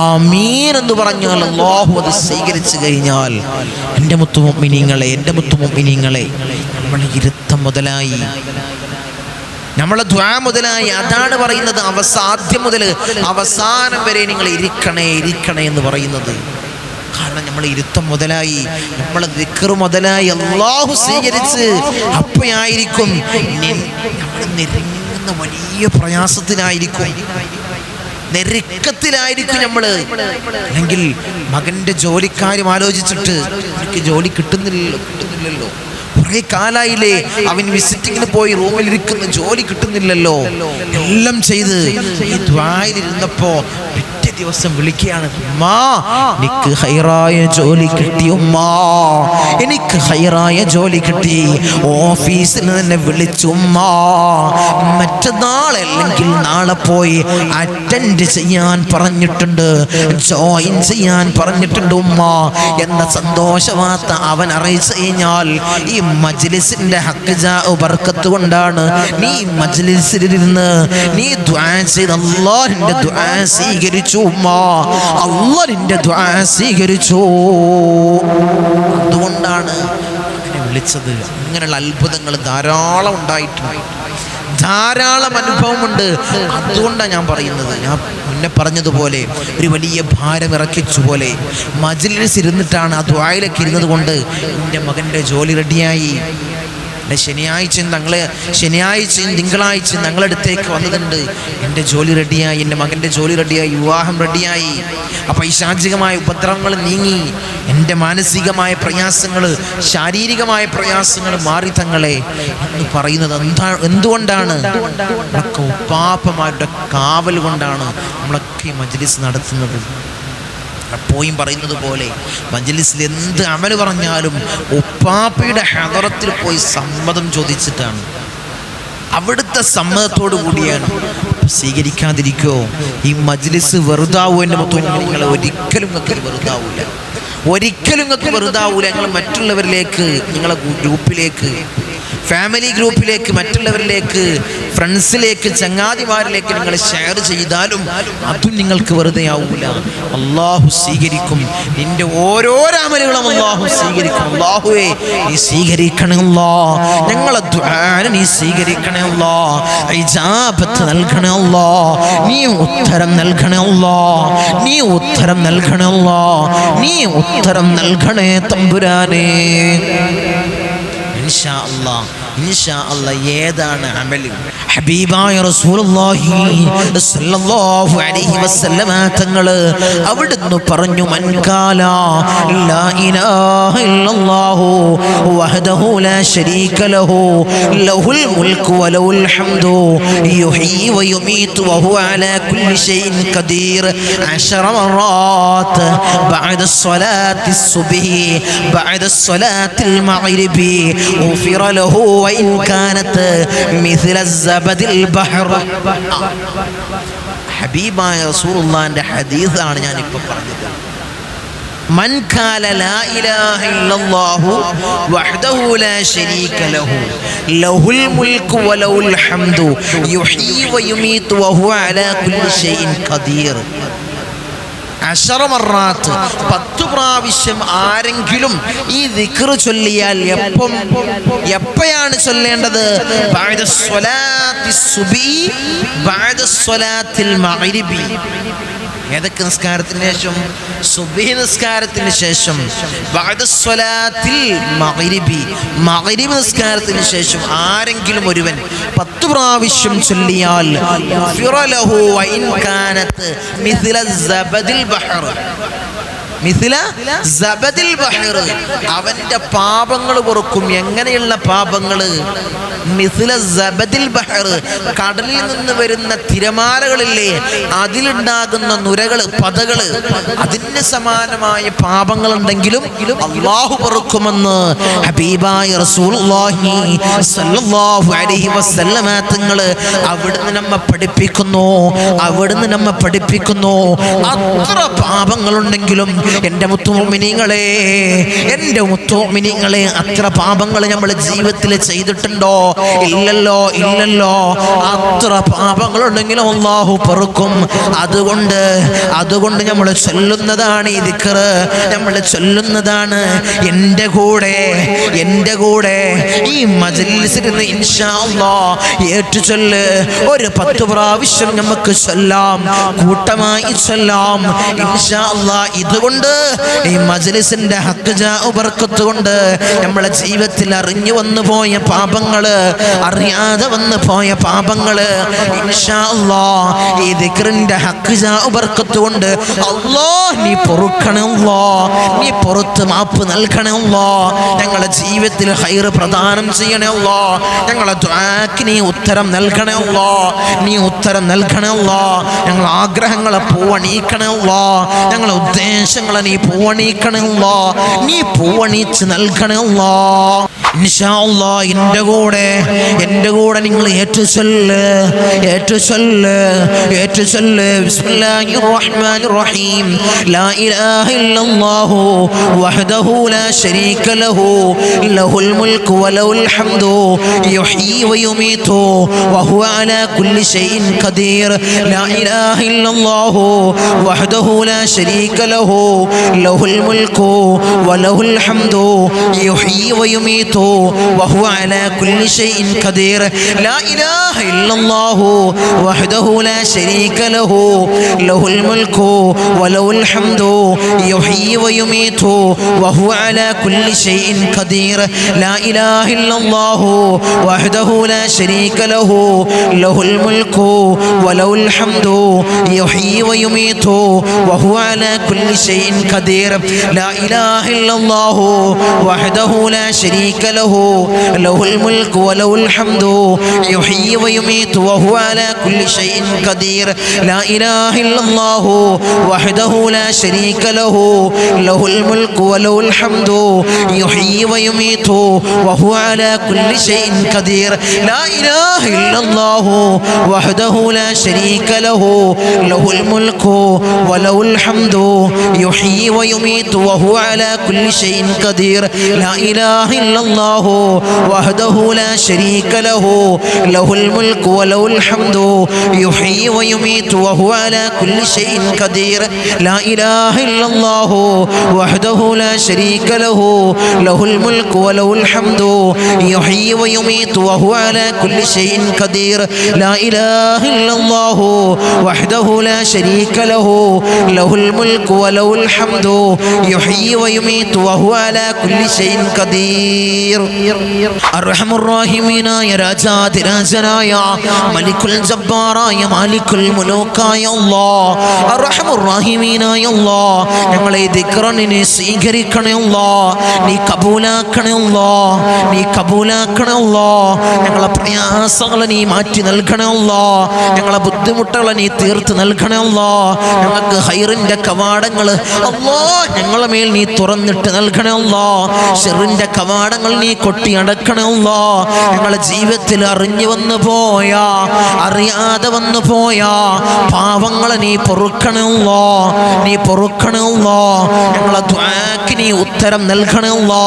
ആമീൻ എന്ന് പറഞ്ഞാൽ അല്ലാഹു അത് സ്വീകരിച്ചു കഴിഞ്ഞാൽ, എൻ്റെ മുത്തുമുഅ്മിനീങ്ങളെ, എൻ്റെ മുത്തുമുഅ്മിനീങ്ങളെ, നമ്മളെ ഇരുത്തം മുതലായി, നമ്മളെ ദുആ മുതലായി. അതാണ് പറയുന്നത്, ആദ്യം മുതൽ അവസാനം വരെ നിങ്ങൾ ഇരിക്കണേ ഇരിക്കണേ എന്ന് പറയുന്നത്. കാരണം നമ്മൾ ഇരുത്തം മുതലായി, നമ്മളെ ദിക്ർ മുതലായി അല്ലാഹു സ്വീകരിച്ച് അപ്പോഴായിരിക്കും നമ്മൾ നെരുങ്ങുന്ന വലിയ പ്രയാസത്തിനായിരിക്കും, നെരുക്കത്തിലായിരിക്കും നമ്മൾ. അല്ലെങ്കിൽ മകൻ്റെ ജോലിക്കാര്യം ആലോചിച്ചിട്ട് എനിക്ക് ജോലി കിട്ടുന്നില്ലല്ലോ, കുറേ കാലായില്ലേ അവൻ വിസിറ്റിങ്ങിന് പോയി റൂമിലിരിക്കുന്ന, ജോലി കിട്ടുന്നില്ലല്ലോ. എല്ലാം ചെയ്ത് ഈ ദുആയിലിരുന്നപ്പോ പിറ്റേ ദിവസം വിളിക്കുകയാണ്, ഉമ്മാ എനിക്ക് ഹൈറായ ജോലി കിട്ടി, ഉമ്മാ എനിക്ക് ഹൈറായ ജോലി കിട്ടി. ഓഫീസിൽ തന്നെ വിളിച്ചു, ഉമ്മാ മറ്റന്നാൾ അല്ലെങ്കിൽ നാളെ പോയി അറ്റൻഡ് ചെയ്യാൻ പറഞ്ഞിട്ടുണ്ട്, ജോയിൻ ചെയ്യാൻ പറഞ്ഞിട്ടുണ്ട് ഉമ്മാ എന്ന സന്തോഷ വാർത്ത അവൻ അറിയിച്ചു കഴിഞ്ഞാൽ, ഈ മജ്ലിസിന്റെ ഹഖ്ജാ ബർക്കത്ത് കൊണ്ടാണ് നീ മജ്ലിസിലിരുന്ന് നീ ദുആ ചെയ്ത് അല്ലാഹുവിന്റെ ദുആ സ്വീകരിച്ചു ഉമ്മാ, അല്ലാഹുവിന്റെ ദുആ സ്വീകരിച്ചു. അതുകൊണ്ടാണ് അങ്ങനെ വിളിച്ചത്. അങ്ങനെയുള്ള അത്ഭുതങ്ങൾ ധാരാളം ഉണ്ടായിട്ടുണ്ട്, ധാരാളം അനുഭവമുണ്ട്. അതുകൊണ്ടാണ് ഞാൻ പറയുന്നത്, ഞാൻ മുന്നേ പറഞ്ഞതുപോലെ ഒരു വലിയ ഭാരം ഇറക്കിച്ചു പോലെ മജ്ലിസ് ഇരുന്നിട്ടാണ് ആ ദുആയിലേക്ക് ഇരുന്നത് കൊണ്ട് എൻ്റെ മകൻ്റെ ജോലി റെഡിയായി. ശനിയാഴ്ചയും തിങ്കളാഴ്ചയും ഞങ്ങളടുത്തേക്ക് വന്നതുണ്ട്, എൻ്റെ ജോലി റെഡിയായി, എൻ്റെ മകൻ്റെ ജോലി റെഡിയായി, വിവാഹം റെഡിയായി. ആ പൈശാചികമായ ഉപദ്രവങ്ങൾ നീങ്ങി, എൻ്റെ മാനസികമായ പ്രയാസങ്ങൾ, ശാരീരികമായ പ്രയാസങ്ങൾ മാറി തങ്ങളെ എന്ന് പറയുന്നത് എന്തുകൊണ്ടാണ്? നമ്മളൊക്കെ ഉപ്പാപ്പമാരുടെ കാവൽ കൊണ്ടാണ് നമ്മളൊക്കെ ഈ മജ്ലിസ് നടത്തുന്നത്. എപ്പോഴും പറയുന്നത് പോലെ മജ്ലിസിൽ എന്ത് അമല് പറഞ്ഞാലും ഉപ്പാപ്പയുടെ ഹദറത്തിൽ പോയി സമ്മതം ചോദിച്ചിട്ടാണ്, അവിടുത്തെ സമ്മതത്തോടു കൂടിയാണ്. സ്വീകരിക്കാതിരിക്കോ? ഈ മജ്ലിസ് വെറുതാവൂ? എൻ്റെ മൊത്തം നിങ്ങളെ ഒരിക്കലും നിങ്ങൾക്ക് വെറുതാവൂല, ഒരിക്കലും നിങ്ങൾക്ക് വെറുതാവൂല. നിങ്ങൾ മറ്റുള്ളവരിലേക്ക്, നിങ്ങളെ ഗ്രൂപ്പിലേക്ക്, ഫാമിലി ഗ്രൂപ്പിലേക്ക്, മറ്റുള്ളവരിലേക്ക്, ഫ്രണ്ട്സിലേക്ക്, ചങ്ങാതിമാരിലേക്ക് നിങ്ങൾ ഷെയർ ചെയ്താലും അതും നിങ്ങൾക്ക് വെറുതെ ആവൂല. അല്ലാഹു സ്വീകരിക്കും. നിന്റെ ഓരോ അമലുകളും അല്ലാഹു സ്വീകരിക്കും. അല്ലാഹുവേ നീ സ്വീകരിക്കണേ അല്ലാ, ഞങ്ങളെ ദുആനെ നീ സ്വീകരിക്കണേ അല്ലാ, ഇജാബത്ത് നൽകണേ അല്ലാ, നീ ഉത്തരം നൽകണേ അല്ലാ, നീ ഉത്തരം നൽകണേ അല്ലാ, നീ ഉത്തരം നൽകണേ തമ്പുരാനേ. ഇൻഷാ അല്ലാഹ്, ഇൻഷാ അല്ലാഹ്. ഏതാണ് അമൽ? ഹബീബായ റസൂലുള്ളാഹി സ്വല്ലല്ലാഹു അലൈഹി വസല്ലമ തങ്ങൾ അവിടുന്ന് പറഞ്ഞു, മൻ ഖാല ലാ ഇലാഹ ഇല്ലല്ലാഹു വഹ്ദഹു ലാ ശരീക ലഹു ലഹുൽ മുൽക്കു വലഹുൽ ഹംദു യുഹ്യി വയുമീതു വഹുവ അലാ കുല്ലി ഷൈഇൻ ഖദീർ 10 മറാത്ത് ബഅദ സ്വലാത്തി സുബ്ഹി ബഅദ സ്വലാത്തിൽ മഗ്രിബി غفر له وإن كانت مثل الزبد البحر. ഹബീബായ റസൂലുള്ളാഹിന്റെ ഹദീസാണ് ഞാൻ ഇപ്പോൾ പറഞ്ഞത്. മൻ ഖാല ലാ ഇലാഹ ഇല്ലല്ലാഹു വഹ്ദഹു ലാ ശരീക ലഹു ലഹുൽ മുൽക്കു വലഹുൽ ഹംദു യുഹ്യി വയുമീതു വഹുവ അലാ കുല്ലി ഷൈഇൻ ഖദീർ. 10 മറാത്ത് 10 പ്രാവശ്യം ആരെങ്കിലും ഈ ദിക്ർ ചൊല്ലിയാൽ എപ്പോഴാണ് ചൊല്ലേണ്ടത്? ബഅദ സ്വലാത്തി സുബ്ഹി ബഅദ സ്വലാത്തിൽ മഗ്രിബി. ഏതൊക്കെ നിസ്കാരത്തിന് ശേഷം? സുബ്ഹി നിസ്കാരത്തിന് ശേഷം, ബഅദ സ്വലാത്തിൽ മഗ്രിബി മഗ്രിബ് നിസ്കാരത്തിന് ശേഷം ആരെങ്കിലും ഒരുവൻ 10 പ്രാവശ്യം ചൊല്ലിയാൽ ഗുഫിറ ലഹു വഇൻ കാനത് മിസ്ല സബദിൽ ബഹർ. മിസ്ല സബദിൽ ബഹർ. അവന്റെ പാപങ്ങൾ പൊറുക്കും. എങ്ങനെയുള്ള പാപങ്ങൾ? മിസ്ല സബദിൽ ബഹർ. കടലിൽ നിന്ന് വരുന്ന തിരമാലകളില്ലേ, അതിലുണ്ടാകുന്ന നുരകള്, പതകള്, അതിന് സമാനമായ പാപങ്ങൾ ഉണ്ടെങ്കിലും അല്ലാഹു പൊറുക്കുമെന്ന് ഹബീബായ റസൂലുള്ളാഹി സ്വല്ലല്ലാഹു അലൈഹി വസല്ലമ തങ്ങള് അവിടുന്ന് നമ്മെ പഠിപ്പിക്കുന്നു. അത്ര പാപങ്ങളുണ്ടെങ്കിലും എൻ്റെ മുത്തുമുഅ്മിനീങ്ങളെ, അത്ര പാപങ്ങൾ നമ്മൾ ജീവിതത്തിൽ ചെയ്തിട്ടുണ്ടോ? ഇല്ലല്ലോ. അത്ര പാപങ്ങളുണ്ടെങ്കിലും അല്ലാഹു പൊറുക്കും. അതുകൊണ്ട് നമ്മൾ ചൊല്ലുന്നതാണ് ഈ ദിക്ർ, നമ്മൾ ചൊല്ലുന്നതാണ്. എൻ്റെ കൂടെ ഈ മജ്ലിസിൽ നിന്ന് ഇൻഷാ അല്ലാഹ് ഏറ്റുചൊല്ല്. ഒരു 10 പ്രാവശ്യം നമുക്ക് ചൊല്ലാം, കൂട്ടമായി ചൊല്ലാം ഇൻഷാ അല്ലാഹ്. ഇതുകൊണ്ട് ഈ മജ്ലിസിന്റെ ഹഖ് ജാഉ ബർക്കത്ത് കൊണ്ട് നമ്മുടെ ജീവിതത്തിൽ അറിഞ്ഞു വന്നു പോയ പാപങ്ങള്, അറിയാതെ വന്നു പോയ പാപങ്ങള് ഇൻഷാ അല്ലാഹ് ഈ ദിക്റിന്റെ ഹഖ് ജാഉ ബർക്കത്ത് കൊണ്ട് അല്ലാഹ് നീ പൊറുക്കണേ അല്ലാഹ്, നീ പൊറുത്ത് മാപ്പ് നൽകണേ അല്ലാഹ്. ഞങ്ങളുടെ ജീവിതത്തിൽ ഖൈർ പ്രദാനം ചെയ്യണേ അല്ലാഹ്. ഞങ്ങളുടെ ദുആക്ക് നീ ഉത്തരം നൽകണേ അല്ലാഹ്, ഞങ്ങളുടെ ആഗ്രഹങ്ങളെ പൂവണിയിക്കണേ അല്ലാഹ്, ഞങ്ങളുടെ ഉദ്ദേശങ്ങളെ നീ പൂവണിയിക്കണേ അല്ലാഹ്, നീ പൂവണിച്ച് നൽകണേ അല്ലാഹ്. ഇൻഷാ അല്ലാഹ് എൻ്റെ കൂടെ നിങ്ങൾ ഏറ്റുചൊല്ല്. ബിസ്മില്ലാഹിർ റഹ്മാനിർ റഹീം. ലാ ഇലാഹ ഇല്ലല്ലാഹു വഹ്ദഹു ലാ ശരീക ലഹു ലഹുൽ മുൽക്കു വലഹുൽ ഹംദു യുഹ്യി വയുമീതു വഹുവ അലാ കുല്ലി ഷൈഇൻ ഖദീർ. ലാ ഇലാഹ ഇല്ലല്ലാഹു വഹ്ദഹു ലാ ശരീക ലഹു ലഹുൽ മുൽക്കു വലഹുൽ ഹംദു യുഹ്യി വയുമീതു وهو على كل شيء قدير. لا إله إلا الله وحده لا شريك له له الملك وله الحمد يحيي ويميت وهو على كل شيء قدير. لا إله إلا الله وحده لا شريك له له الملك وله الحمد يحيي ويميت وهو على كل شيء قدير. لا إله إلا الله وحده لا شريك له له الملك وله الحمد يحيي ويميت وهو على كل شيء قدير. لا إله إلا الله وحده لا شريك له له الملك وله الحمد يحيي ويميت وهو على كل شيء قدير. لا إله إلا الله وحده لا شريك له له الملك وله الحمد يحيي ويميت وهو على كل شيء قدير. لا إله إلا الله وحده لا شريك له له الملك وله الحمد يحيي ويميت وهو على كل شيء قدير. لا إله إلا الله وحده لا شريك له له الملك وله الحمد يحيي ويميت وهو على كل شيء قدير. لا إله إلا الله وحده لا شريك له له الملك وله الحمد يحيي ويميت وهو على كل شيء قدير. അർഹമുർറഹീമീനായ രാജാധിരാജനായ മലിക്കുൽ ജബ്ബാറായ മാലിക്കുൽ മുലൂക്കായ അല്ലാഹ്, അർഹമുർറഹീമീനായ അല്ലാഹ്, ഞങ്ങളെ ഈ ദിക്റിനെ സ്വീകരിക്കണേ അല്ലാഹ്, നീ കബൂലാക്കണേ അല്ലാഹ്, ഞങ്ങളെ പ്രയാസങ്ങളെ നീ മാറ്റി നൽകണേ അല്ലാഹ്, ഞങ്ങളെ ബുദ്ധിമുട്ടുകളെ നീ തീർത്ത് നൽകണേ അല്ലാഹ്, ഞങ്ങൾക്ക് ഖൈറിന്റെ കവാടങ്ങൾ അല്ലാഹ് ഞങ്ങളെ മേൽ നീ തുറന്നിട്ട് നൽകണേ അല്ലാഹ്, ശർറിന്റെ കവാടങ്ങൾ നീ കൊട്ടിയടക്കണമല്ലോ. ഞങ്ങളെ ജീവിതത്തിൽ അറിഞ്ഞു വന്നു പോയാ അറിയാതെ വന്നു പോയാ പാവങ്ങളെ നീ പൊറുക്കണമല്ലോ, നീ പൊറുക്കണമല്ലോ. ഞങ്ങളെ ദുആക്ക് നീ ഉത്തരം നൽകണമല്ലോ.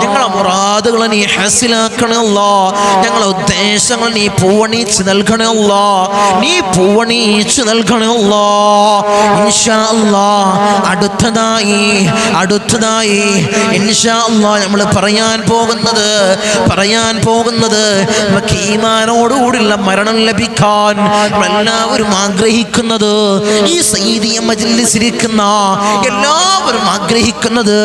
ഞങ്ങളെ മുറാദുകളെ നീ ഹാസിലാക്കണമല്ലോ. ഞങ്ങളെ ഉദ്ദേശങ്ങൾ നീ പൂവണിച്ച് നൽകണമല്ലോ, നീ പൂവണിച്ച് നൽകണമല്ലോ. ഇൻഷാ അല്ലാഹ് അടുത്തതായി ഇൻഷാ അല്ലാഹ് നമ്മൾ പറയാൻ പോകുന്നത് നമുക്ക് ഈമാനോടുകൂടിയുള്ള മരണം ലഭിക്കാൻ എല്ലാവരും ആഗ്രഹിക്കുന്നത്, ഈ സയ്യിദിയ മജ്ലിസിലിരിക്കുന്ന എല്ലാവരും ആഗ്രഹിക്കുന്നത്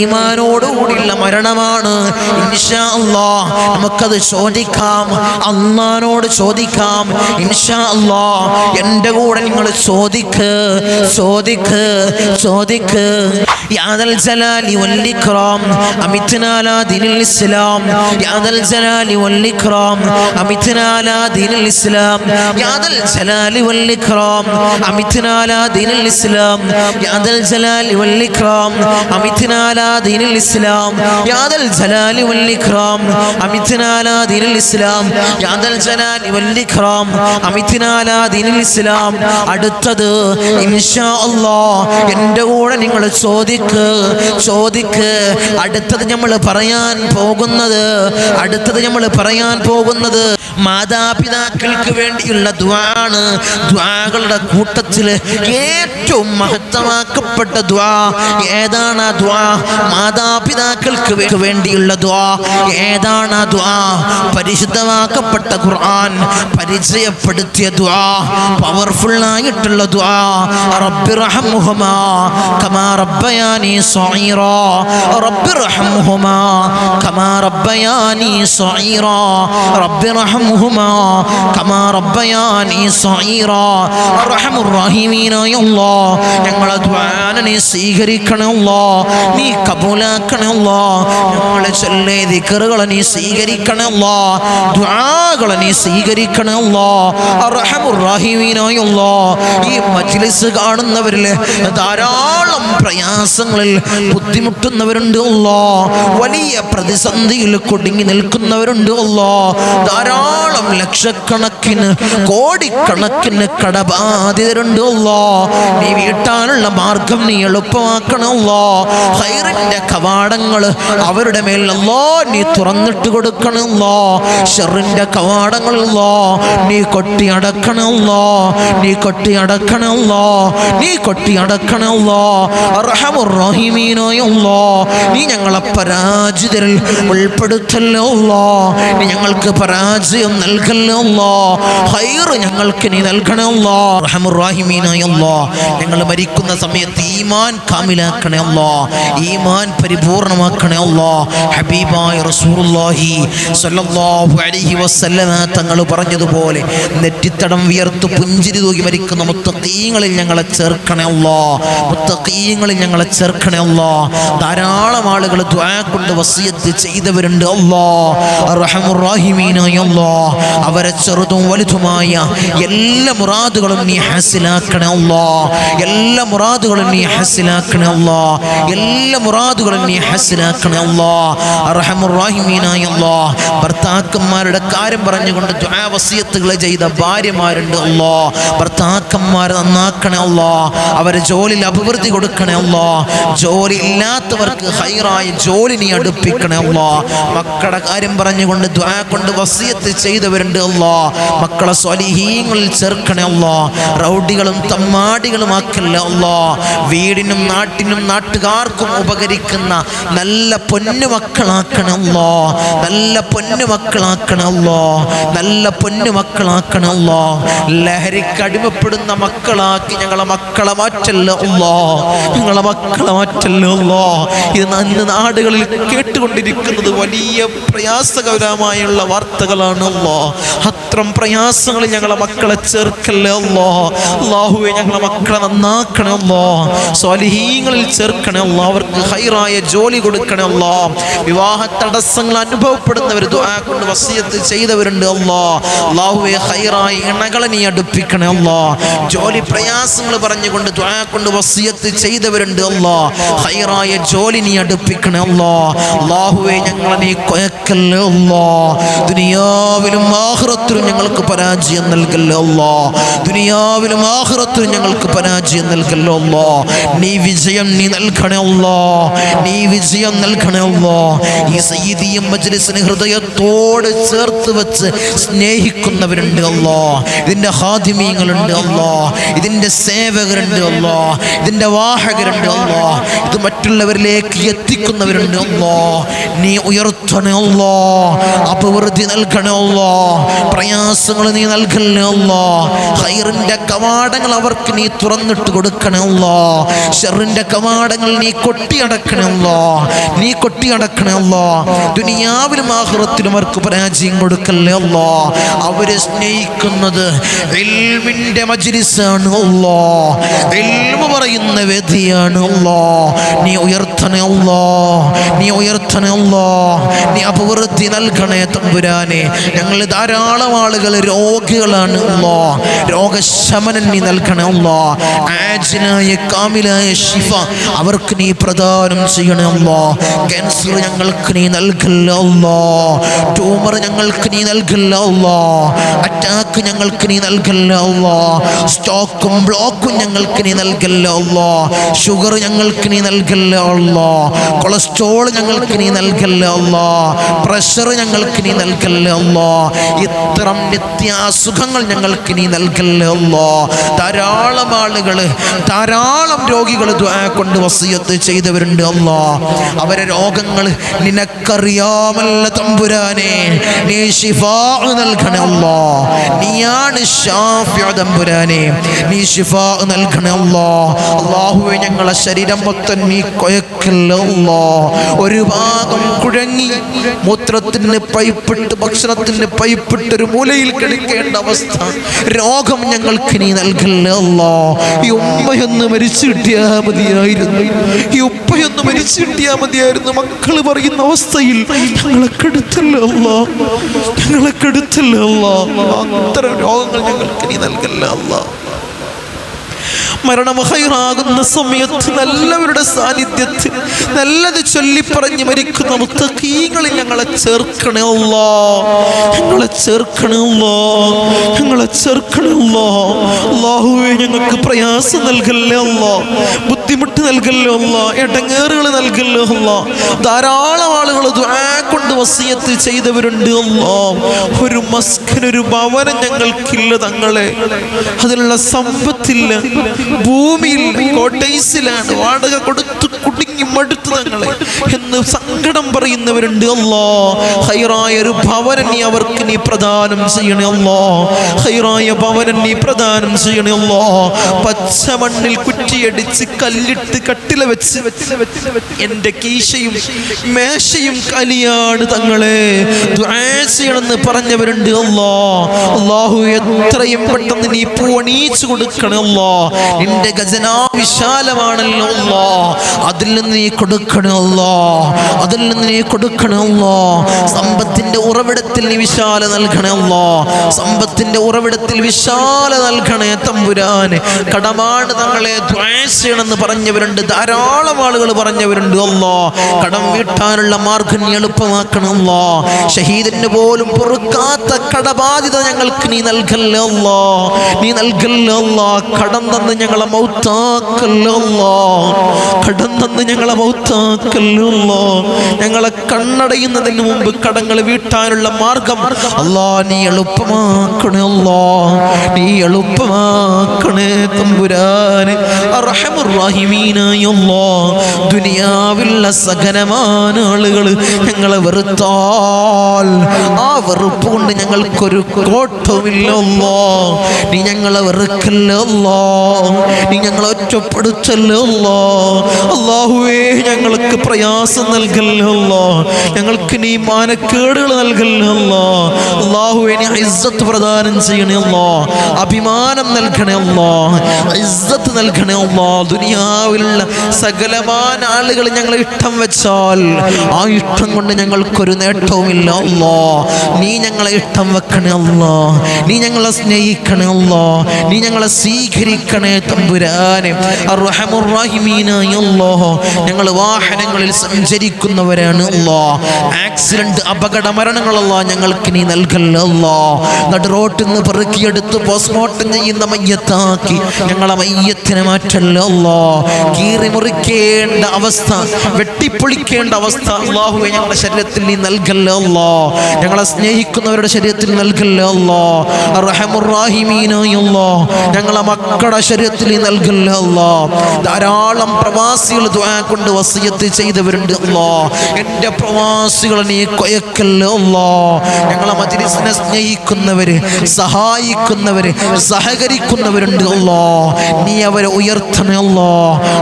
ഈമാനോടുകൂടിയുള്ള മരണമാണ്. ഇൻഷാ അല്ലാഹ് നമുക്കത് ചോദിക്കാം, അല്ലാഹുവോട് ചോദിക്കാം. ഇൻഷാ അല്ലാഹ് എൻ്റെ കൂടെ നിങ്ങൾ ചോദിക്ക്. യാ ദൽ ജലാലി വൽ ഇക്റാം അമിത്നാ അലാ ദീനിൽ ഇസ്ലാം. യാ ദൽ ജലാലി വൽ ഇക്റാം അമിത്നാ അലാ ദീനിൽ ഇസ്ലാം. യാ ദൽ ജലാലി വൽ ഇക്റാം അമിത്നാ അലാ ദീനിൽ ഇസ്ലാം. യാ ദൽ ജലാലി വൽ ഇക്റാം അമിത്നാ അലാ ദീനിൽ ഇസ്ലാം. യാ ദൽ ജലാലി വൽ ഇക്റാം അമിത്നാ അലാ ദീനിൽ ഇസ്ലാം. യാ ദൽ ജലാലി വൽ ഇക്റാം അമിത്നാ അലാ ദീനിൽ ഇസ്ലാം. അടുത്തത് ഇൻഷാ അല്ലാഹ് എൻ്റെ കൂടെ നിങ്ങൾ ചോദിക്ക്. അടുത്തത് നമ്മൾ പറയാൻ പോകുന്നത് മാതാപിതാക്കൾക്ക് വേണ്ടിയുള്ള ദുആണ്. ദുആകളുടെ കൂട്ടത്തിൽ ഏറ്റവും മഹത്തമാക്കപ്പെട്ട ദുആ ഏതാണ്? ആ ദുആ മാതാപിതാക്കൾക്ക് വേണ്ടിയുള്ള ദുആ ഏതാണ്? ആ ദുആ പരിശുദ്ധമാക്കപ്പെട്ട ഖുർആൻ പരിചയപ്പെടുത്തിയ ദുആ, പവർഫുൾ ആയിട്ടുള്ള ദുആ. റബ്ബിർഹംഹുമാ കമാ റബ്ബയാനി സഗീറാ. റബ്ബിർഹംഹുമാ കമാ റബ്ബയാനി സഗീറാ. റബ്ബിർഹംഹുമാ കമാ റബ്ബയാനി സഗീറാ. അർഹമുർ റഹീമീനായ അല്ലാഹ് ഞങ്ങളെ ദുആനെ നീ സ്വീകരിക്കണേ അല്ലാഹ്, നീ കബൂലാക്കണേ അല്ലാഹ്. ഞങ്ങളെ ചൊല്ലിയ ദിക്റുകളെ നീ സ്വീകരിക്കണേ അല്ലാഹ്, ദുആകളെ നീ സ്വീകരിക്കണേ അല്ലാഹ്. അർഹമുർ റഹീമീനായ അല്ലാഹ് ഈ മജ്ലിസ് കാണുന്നവരിൽ ധാരാളം പ്രയാസങ്ങളിൽ ബുദ്ധിമുട്ടുന്നവരുണ്ട് അല്ലാഹ്, വലിയ പ്രതിസന്ധിയിൽ കുടുങ്ങി നിൽക്കുന്നവരുണ്ട് അല്ലാഹ്, ധാരാളം ലക്ഷക്കണക്കിന് കോടിക്കണക്കിന് കടബാധിതരുണ്ട് അല്ലാഹ്. നീ വീട്ടാനുള്ള മാർഗം നീ എളുപ്പമാക്കണം അല്ലാഹ്. ഖൈറിന്റെ കവാടങ്ങൾ അവരുടെ മേൽ അല്ലാഹ് നീ തുറന്നിട്ട് കൊടുക്കണം അല്ലാഹ്. ശർറിന്റെ കവാടങ്ങൾ അല്ലാഹ് നീ കൊട്ടി അടക്കണം അല്ലാഹ്, നീ കൊട്ടി അടക്കണം അല്ലാഹ്, നീ കൊട്ടി അടക്കണം അല്ലാഹ്. അർഹമുർ റഹീമീനായ അല്ലാഹ് നീ ഞങ്ങളെ പരാജിതരിൽ ഉൾപ്പെടുത്തല്ലോ അല്ലാഹ്, നീ ഞങ്ങൾക്ക് പരാജയം നൽകല്ലോ അല്ലാഹ്, ഖൈർ ഞങ്ങൾക്ക് നീ നൽകണേ അല്ലാഹ്. അർഹമുർ റഹീമീനായ അല്ലാഹ് ഞങ്ങൾ മരിക്കുന്ന സമയത്ത് ഈമാൻ കാമിലാക്കണേ അല്ലാഹ്, ഈമാൻ പരിപൂർണമാക്കണേ അല്ലാഹ്. ഹബീബായ റസൂലുള്ളാഹി സ്വല്ലല്ലാഹു അലൈഹി വസല്ലമ തങ്ങൾ പറഞ്ഞതുപോലെ നെറ്റിത്തടം വിയർത്ത് പുഞ്ചിരി തൂകി മരിക്കുന്ന മുത്തഖീങ്ങളിൽ ഞങ്ങളെ ചേർക്കണേ അല്ലാഹ്, മുത്തഖീങ്ങളിൽ ഞങ്ങളെ ചേർക്കണേ അല്ലാഹ്. ധാരാളം ആളുകൾ ദുആ കൊണ്ട് വസിയത്ത് ചെയ്തവരുണ്ട് അല്ലാഹ്. അർഹമുർ റഹീമീനായ അല്ലാഹ് അവരെ ചെറുതും വലുതുമായ എല്ലാ മുറാദുകളും നീ ഹാസിലാക്കണേ അല്ലാഹ്, എല്ലാ മുറാദുകളും നീ ഹാസിലാക്കണേ അല്ലാഹ്, എല്ലാ മുറാദുകളും നീ ഹാസിലാക്കണേ അല്ലാഹ്. അർഹമുർ റഹീമീനായ അല്ലാഹ് ഭർത്താക്കന്മാരുടെ കാര്യം പറഞ്ഞുകൊണ്ട് ദുആ വസിയത്തുകൾ ചെയ്ത ഭാര്യമാരുണ്ട് അല്ലാഹ്, ഭർത്താക്കന്മാരെ നന്നാക്കണേ അല്ലാഹ്, അവരെ ജോലിയിൽ അഭിവൃദ്ധി കൊടുക്കണേ അല്ലാഹ്, ജോലി ഇല്ലാത്തവർക്ക് ഹൈറായ ജോലി നീ അടുപ്പിക്കണേ അല്ലാഹ്. മക്കളുടെ കാര്യം പറഞ്ഞുകൊണ്ട് ദുആ കൊണ്ട് വസിയത്ത് ചെയ്തവരുണ്ട് അല്ലാഹ്, മക്കളെ സ്വാലിഹീങ്ങളിൽ ചേർക്കണേ അല്ലാഹ്, റൗഡികളും തമ്മാടികളും ആക്കല്ലേ അല്ലാഹ്. വീടിനും നാട്ടിനും നാട്ടുകാർക്കും ഉപകരിക്കുന്ന നല്ല പൊന്നു മക്കളാക്കണേ അല്ലാഹ്, നല്ല പൊന്നു മക്കളാക്കണേ അല്ലാഹ്, നല്ല പൊന്നു മക്കളാക്കണേ അല്ലാഹ്. ലഹരിക്ക് അടിമപ്പെടുന്ന മക്കളാക്കി ഞങ്ങളെ മക്കളെ മാറ്റല്ലേ അല്ലാഹ്, ഞങ്ങളെ മക്കളെ മാറ്റല്ലേ അല്ലാഹ്. ഇത് നാടുകളിൽ കേട്ടുകൊണ്ടിരിക്കുന്നത് വലിയ പ്രയാസകരമായുള്ള വാർത്തകളാണ് അല്ലാ. അത്തരം പ്രയാസങ്ങളിൽ ഞങ്ങളെ മക്കളെ ചേർക്കല്ലേ അല്ലാ. അല്ലാഹുവേ ഞങ്ങളെ മക്കളെ നന്നാക്കണേ അല്ലാ. സ്വാലിഹീങ്ങളിൽ ചേർക്കണേ അല്ലാ. അവർക്ക് ഹൈറായ ജോലി കൊടുക്കണേ അല്ലാ. വിവാഹ തടസ്സങ്ങൾ അനുഭവപ്പെടുന്നവർ ദുആ കൊണ്ട് വസിയത്ത് ചെയ്തവരുണ്ട് അല്ലാ. അല്ലാഹുവേ ഹൈറായ ഇണകളെ നീ അടുപ്പിക്കണേ അല്ലാ. ജോലി പ്രയാസങ്ങൾ പറഞ്ഞുകൊണ്ട് ദുആ കൊണ്ട് വസിയത്ത് ചെയ്തവരുണ്ട് അല്ലാ. ഹൈറായ ജോലി നീ അടുപ്പിക്കണേ അല്ലാ. അല്ലാഹുവേ ഞങ്ങളെ നീ കൊയക്കല്ലേ അല്ലാ. ദുനിയാവിലും ആഖിറത്തിലും ഞങ്ങൾക്ക് പരാജയം നൽകല്ലേ അല്ലാ. ദുനിയാവിലും ആഖിറത്തിലും ഞങ്ങൾക്ക് പരാജയം നൽകല്ലേ അല്ലാ. നീ വിജയം നീ നൽകണേ അല്ലാ. നീ വിജയം നൽകണേ അല്ലാ. ഈ സയ്യിദിയ മജ്ലിസിനെ ഹൃദയത്തോട് ചേർത്ത് വെച്ച് സ്നേഹിക്കുന്നവരുണ്ട് അല്ലാ. ഇതിന്റെ ഹാദിമീങ്ങളുണ്ട് അല്ലാ. ഇതിന്റെ സേവകരുണ്ട് അല്ലാ. ഇതിന്റെ വാഹകരുണ്ട് അല്ലാ. ഇത് മറ്റുള്ളവരിലേക്ക് എത്തിക്കുന്നവരുണ്ട് അല്ലാ. നീ ഉയർത്തണേ അല്ലാ. അപവൃദ്ധി നൽകണേ അല്ലാ. പ്രയാസങ്ങൾ നീ നൽകണേ അല്ലാ. ഖൈറിന്റെ കവാടങ്ങൾ അവർക്ക് നീ തുറന്നിട്ട് കൊടുക്കണേ അല്ലാ. ശർറിന്റെ കവാടങ്ങൾ നീ കൊട്ടിയടക്കണേ അല്ലാ. നീ കൊട്ടിയടക്കണേ അല്ലാ. ദുനിയാവിലും ആഖിറത്തിലും അവർക്ക് പരാജയം കൊടുക്കല്ലേ അല്ലാ. അവരെ സ്നേഹിക്കുന്നത് ഇൽമിന്റെ മജ്ലിസാണ് അല്ലാ. ഇൽമു പറയുന്ന വേദിയാണ് അല്ലാ. നീ ഉയർത്തണേ അല്ലാ. നീ ഉയർത്തണേ അല്ലാ. നീ അപവൃദ്ധി നൽകണേ തമ്പുരാനെ. ഞങ്ങൾ ധാരാളം ആളുകൾ രോഗികളാണ് അല്ലാ. രോഗശമനം നീ നൽകണേ അല്ലാ. ആജിലായ കാമിലായ ശിഫ അവർക്ക് നീ പ്രദാനം ചെയ്യണേ അല്ലാ. ക്യാൻസർ ഞങ്ങൾക്ക് നീ നൽകല്ലേ അല്ലാ. ട്യൂമർ ഞങ്ങൾക്ക് നീ നൽകല്ലേ അല്ലാ. അറ്റാക്ക് ഞങ്ങൾക്ക് നീ നൽകല്ലേ അല്ലാ. സ്റ്റോക്കും ബ്ലോക്കും ഞങ്ങൾക്ക് നീ നൽകല്ലേ അല്ലാ. ഷുഗർ ഞങ്ങൾക്ക് നീ നൽകല്ലേ അല്ലാ. കൊളസ്ട്രോൾ ഞങ്ങൾക്ക് നീ നൽകല്ലേ അല്ലാ. പ്രഷർ ഞങ്ങൾക്ക് നീ നൽകല്ലേ അല്ലാ. ഇത്തരം നിത്യാസുഖങ്ങൾ ഞങ്ങൾക്ക് നീ നൽകല്ലേ അല്ലാ. ധാരാളം ആളുകൾ ധാരാളം രോഗികൾ ദുആ കൊണ്ട് വസിയത്ത് ചെയ്തവരുണ്ട് അല്ലാ. അവരെ രോഗങ്ങൾ നിനക്കറിയാമല്ല തമ്പുരാനെ. നീ ശിഫാ നൽകണേ അല്ലാ. നീയാണ് ശാഫി തമ്പുരാനെ. നീ ശിഫാ നൽകണേ അല്ലാ. അല്ലാഹുവേ ഞങ്ങളെ ശരീരം മൊത്തം നീ കൊയക്കല്ലേ അല്ലാ. ഒരു ഭാഗം കുഴങ്ങി മൂത്രത്തിന് പൈപ്പിട്ട് ഭക്ഷണത്തിന് പൈപ്പിട്ട് ഒരു മൂലയിൽ കിടക്കേണ്ട അവസ്ഥ രോഗം ഞങ്ങൾക്ക് നീ നൽകല്ലേ അല്ലാ. ഈ ഉമ്മയൊന്ന് മരിച്ചു കിട്ടിയാ മതിയായിരുന്നു. ഈ ഉപ്പയൊന്ന് മരിച്ചു കിട്ടിയാ മതിയായിരുന്നു. മക്കള് പറയുന്ന അവസ്ഥയിൽ ഞങ്ങളെ കെടുത്തല്ലേ അല്ലാ. ഞങ്ങളെ കെടുത്തല്ലേ അല്ലാ. അത്തരം രോഗങ്ങൾ ഞങ്ങൾക്ക് നീ നൽകല്ലേ അല്ലാ. മരണം ഹൈറാകുന്ന സമയത്ത് നല്ലവരുടെ സാന്നിധ്യത്തിൽ നല്ലത് ചൊല്ലിപ്പറഞ്ഞ് മരിക്കുന്ന മുത്തഖീങ്ങളിൽ ഞങ്ങളെ ചേർക്കണേ അല്ലാ. ഞങ്ങളെ ചേർക്കണേ അല്ലാ. ഞങ്ങളെ ചേർക്കണേ അല്ലാ. അല്ലാഹുവേ ഞങ്ങൾക്ക് പ്രയാസം നൽകല്ലേ അല്ലാ. ബുദ്ധിമുട്ട് നൽകല്ലേ അല്ലാ. ഇടങ്ങേറുകൾ നൽകല്ലേ അല്ലാ. ധാരാളം ആളുകൾ ദുആ കൊണ്ട് വസിയത്ത് ചെയ്തവരുണ്ട് അല്ലാ. ഒരു മസ്കനൊരു ഭവനം ഞങ്ങൾക്കില്ല തങ്ങളെ. അതിനുള്ള സമ്പത്തില്ല. ഭൂമിയിൽ കോട്ടേഴ്സിലാണ്. വാടക കൊടുത്ത് കുടുങ്ങി മടുത്തു തങ്ങളെ എന്ന് സങ്കടം പറയുന്നവരുണ്ട് അല്ലാ. ഹൈറായ ഒരു ഭവനം നീ അവർക്ക് നീ പ്രദാനം ചെയ്യണേ അല്ലാ. ഹൈറായ ഭവനം നീ പ്രദാനം ചെയ്യണേ അല്ലാ. പച്ച മണ്ണിൽ കുറ്റിയടിച്ച് കല്ലിട്ട് കട്ടില വെച്ച് എന്റെ കീശയും മേശയും കലിയാണ് തങ്ങളെ ദുആ ചെയ്യണമെന്ന് പറഞ്ഞവരുണ്ട് അല്ലാ. അല്ലാഹു എത്രയും പെട്ടെന്ന് നീ പൂവണീച്ചു കൊടുക്കണേ അല്ലാ. നിന്റെ ഖജനാ വിശാലമാണല്ലോ അല്ലാ. അതിൽ നിന്ന് നീ കൊടുക്കണേ അല്ലാ. അതിൽ നിന്ന് നീ കൊടുക്കണേ അല്ലാ. സമ്പത്തിന്റെ ഉറവിടത്തിൽ നീ വിശാല നൽകണേ അല്ലാ. സമ്പത്തിന്റെ ഉറവിടത്തിൽ വിശാല നൽകണേ തമ്പുരാനെ. കടമാണ് തങ്ങളെ ദുആ ചെയ്യണമെന്ന് പറഞ്ഞവരുണ്ട്. ധാരാളം ആളുകൾ പറഞ്ഞവരുണ്ട് അല്ലാ. കടം വീട്ടാനുള്ള മാർഗം നീ എളുപ്പമാക്കണം അല്ലാ. ഷഹീദിന് പോലും പൊറുക്കാത്ത കടബാധ്യത ഞങ്ങൾക്ക് നീ നൽകല്ലേ അല്ലാ. നീ നൽകല്ലേ അല്ലാ. കടം തന്ന് ഞങ്ങളെ മൗത്താക്കല്ലേ അല്ലാ. കടം തന്ന് ഞങ്ങളെ മൗത്താക്കല്ലേ അല്ലാ. ഞങ്ങളെ കണ്ണടയുന്നതിന് മുമ്പ് കടങ്ങൾ വീട്ടാനുള്ള മാർഗം അല്ലാ നീ എളുപ്പമാക്കണേ അല്ലാ. നീ എളുപ്പമാക്കണേ തമ്പുരാനെ. അർഹമുർ റഹീമീനായ അല്ലാ. ദുനിയാവിലുള്ള സകലമായ ആളുകൾ ഞങ്ങളെ വെറുത്താൽ ആ വെറുപ്പ് കൊണ്ട് ഞങ്ങൾക്കൊരു കോട്ടവുമില്ല അല്ലാ. നീ ഞങ്ങളെ വെറുക്കല്ലേ അല്ലാ. നീ ഞങ്ങളെ ഒറ്റപ്പെടുത്തല്ലേ അല്ലാ. അല്ലാഹുവേ ഞങ്ങൾക്ക് പ്രയാസം നൽകല്ലേ അല്ലാ. ഞങ്ങൾക്ക് നീ മാനക്കേടുകൾ നൽകല്ലേ അല്ലാ. അല്ലാഹുവേ നീ ഇസ്സത്ത് പ്രദാനം ചെയ്യണേ അല്ലാ. അഭിമാനം നൽകണേ അല്ലാ. ഇസ്സത്ത് നൽകണേ അല്ലാ. ദുനിയാവിലുള്ള സകലമാന ആളുകൾ ഞങ്ങളെ ഇഷ്ടം വെച്ചാൽ ആ ഇഷ്ടം കൊണ്ട് ഞങ്ങൾക്കൊരു നേട്ടവുമില്ല അല്ലാ. നീ ഞങ്ങളെ ഇഷ്ടം വെക്കണേ അല്ലാ. നീ ഞങ്ങളെ സ്നേഹിക്കണേ അല്ലാ. നീ ഞങ്ങളെ സ്വീകരിക്കണേ തമ്പുരാനെ. അർഹമുർ റഹീമീനായ അല്ലാഹ്, ഞങ്ങൾ വാഹനങ്ങളിൽ സഞ്ചരിക്കുന്നവരാണ് അല്ലാ. ആക്സിഡന്റ്, അപകട മരണങ്ങളല്ലാ ഞങ്ങൾക്ക് നീ നൽകല്ലേ അല്ലാ. നടു റോട്ടിൽ നിന്ന് പെറുക്കിയെടുത്ത് പോസ്റ്റ്മോർട്ടം ചെയ്യുന്ന മയ്യത്താക്കി ഞങ്ങളെ മയ്യത്തിനെ മാറ്റല്ലേ അല്ലാ. കീറി മുറിക്കേണ്ട അവസ്ഥ, വെട്ടിപ്പൊളിക്കേണ്ട അവസ്ഥ അല്ലാഹുവേ ഞങ്ങളുടെ ശരീരത്തിൽ നീ നൽകല്ലേ അല്ലാ. ഞങ്ങളെ സ്നേഹിക്കുന്നവരുടെ ശരീരത്തിൽ നൽകല്ലേ അല്ലാ. അർഹമുർ റഹീമീനായ അല്ലാഹ്, ഞങ്ങളെ മക്കളുടെ ശരീരത്തിൽ നീ നൽകല്ലേ അല്ലാ. ധാരാളം പ്രവാസികൾ ദുആ കൊണ്ട് വസിയത്ത് ചെയ്തവരുണ്ട് അല്ലാ. എൻ്റെ പ്രവാസികളെ നീ കൊയക്കല്ലേ അല്ലാ. ഞങ്ങളെ മജ്‌ലിസിനെ സ്നേഹിക്കുന്നവര്, സഹായിക്കുന്നവര്, സഹകരിക്കുന്നവരുണ്ട് അല്ലാ. നീ അവരെ ഉയർത്തണേ അല്ലാ.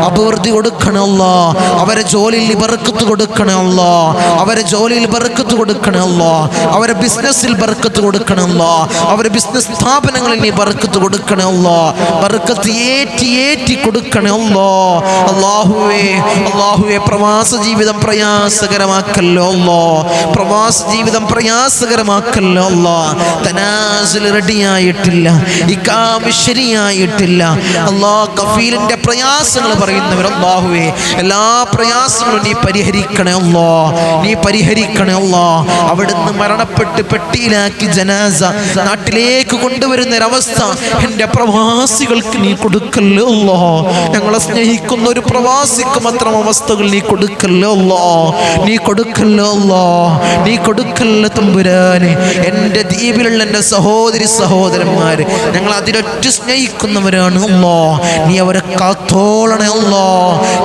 അഭിവൃദ്ധി കൊടുക്കണേ അല്ലാ. അവരെ ജോലിയിൽ ബർക്കത്ത് കൊടുക്കണേ അല്ലാ. അവരെ ജോലിയിൽ ബർക്കത്ത് കൊടുക്കണേ അല്ലാ. അവരെ ബിസിനസ്സിൽ ബർക്കത്ത് കൊടുക്കണേ അല്ലാ. അവരെ ബിസിനസ് സ്ഥാപനങ്ങളിൽ നീ ബർക്കത്ത് കൊടുക്കണേ അല്ലാ. ബർക്കത്ത് ഏറ്റി ഏറ്റി കൊടുക്കണേ അല്ലാ. അല്ലാഹുവേ, അല്ലാഹുവേ പ്രവാസ ജീവിതം പ്രയാസകരമാക്കല്ലോ അല്ലാ. പ്രവാസ ജീവിതം പ്രയാസകരമാക്കല്ലോ അല്ലാ. തനാസുൽ റെഡിയായിട്ടില്ല, ഇഖാമ ശരിയായിട്ടില്ല അല്ലാ. കഫീലിന്റെ പ്രയാസങ്ങൾ പറയുന്നവർ അല്ലാഹുവേ, എല്ലാ പ്രയാസങ്ങളും നീ പരിഹരിക്കണേ അല്ലാ. നീ പരിഹരിക്കണേ അല്ലാ. അവിടുന്ന് മരണപ്പെട്ട് പെട്ടിയിലാക്കി ജനാസ നാട്ടിലേക്ക് കൊണ്ടുവരുന്ന ഒരവസ്ഥ എൻ്റെ പ്രവാസികൾക്ക് നീ കൊടുക്കല്ലോ അല്ലാ. ഞങ്ങളെ സ്നേഹിക്കുന്ന ഒരു പ്രവാസിക്ക് മാത്രം അവസ്ഥകൾ നീ കൊടുക്കല്ലോ അല്ലാ. നീ കൊടുക്കല്ലോ അല്ലാ. നീ കൊടുക്കല്ലോ തമ്പുരാനെ. എൻ്റെ ദ്വീപിലുള്ള എൻ്റെ സഹോദരി സഹോദരന്മാര് ഞങ്ങൾ അതിലൊറ്റ സ്നേഹിക്കുന്നവരാണ് അല്ലാ. നീ അവരെ കാത്തോളണേ അല്ലാ.